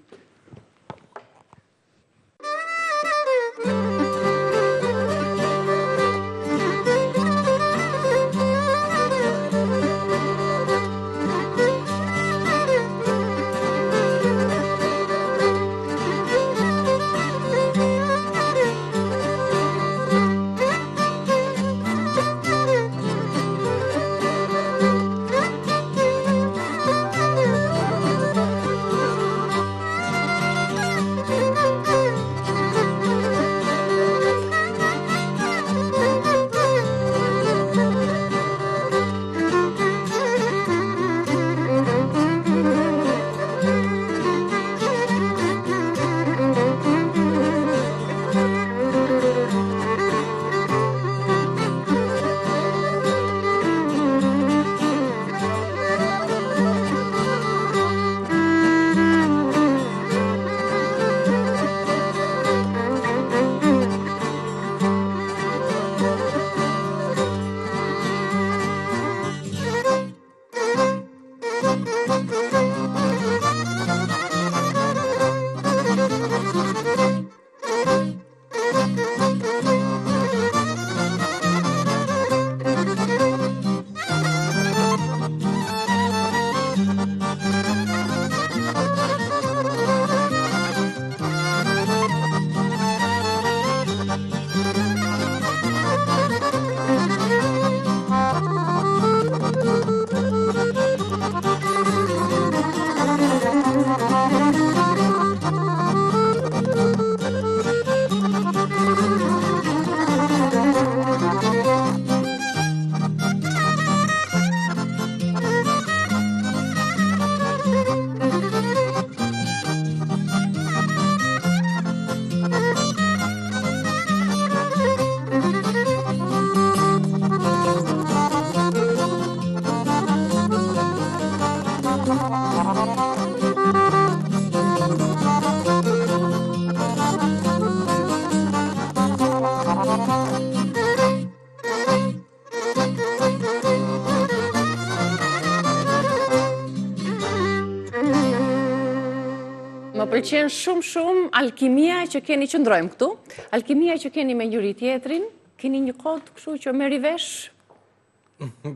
Më pëlqen shumë alkimia që keni, qëndrojmë këtu, alkimia që keni me njëri tjetrin, keni një kod kështu që merri vesh.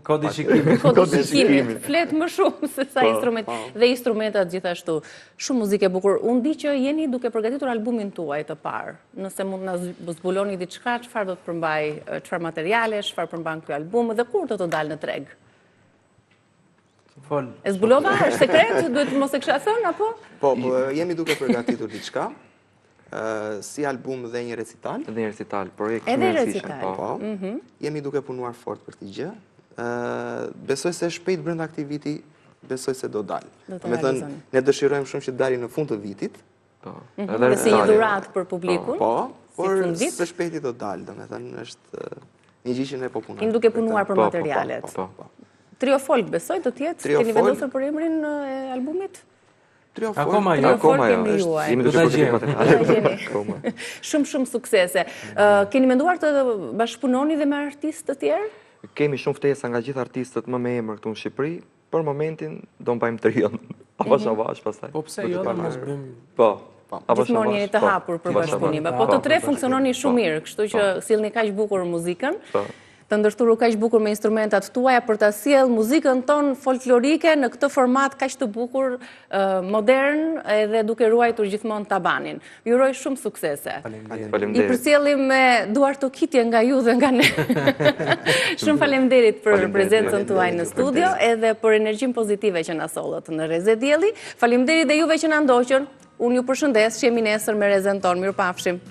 Kodi shikimi. Kodi shikimi. Flet më shumë se sa instrument dhe instrumentat gjithashtu. Shumë muzikë e bukur. Unë di që jeni duke përgatitur albumin tuaj të parë. Nëse mund na zbuloni diçka, çfarë do të përmbaj, çfarë materiale, çfarë përmban ky album dhe kur do të dalë në treg? E zbulova, është sekret, duhet mos e kisha thënë, apo? Po, jemi duke përgatitur diçka. si album dhe një recital. Edhe një recital, projekt Edhe shumë i rëndësishëm. recital. Po, jemi duke punuar fort për këtë gjë. Besoj se shpejt brenda këtij viti, besoj se do dalë. Me thënë, ne dëshirojmë shumë që të dalë në fund të vitit. Dhe si një dhuratë për publikun. Po, por së shpejti do dalë, domethënë është një gjë që ne po punojmë. Jemi duke punuar për materialet. Trio Folk besoj do të jetë, keni vendosur për emrin e albumit? Trio Folk. Akoma kemi juaj. Jemi duke përgatitur materialet. Shumë suksese. Keni menduar të bashkëpunoni dhe me artistë të tjerë? Kemi shumë ftesa nga gjithë artistët më me emër këtu në Shqipëri. Për momentin do mbajmë trion. Avash pastaj. Po pse jo, mos bëjmë. Po. Gjithmonë jeni të hapur për bashkëpunime. Po të tre funksiononi shumë mirë, kështu që sillni kaq bukur muzikën. Të ndërthurur kaq bukur me instrumentat tuaja për ta sjellë muzikën tonë folklorike në këtë format kaq të bukur, modern, edhe duke ruajtur gjithmonë tabanin. Ju uroj shumë suksese. I përcjellim me duar të kitje nga ju dhe nga ne. Shumë faleminderit për prezencën tuaj në studio, edhe për energjinë pozitive që na sollët në Reze Dielli. Faleminderit dhe juve që na ndoqën. Unë ju përshëndes, që jemi nesër me Rezen tonë. Mirupafshim.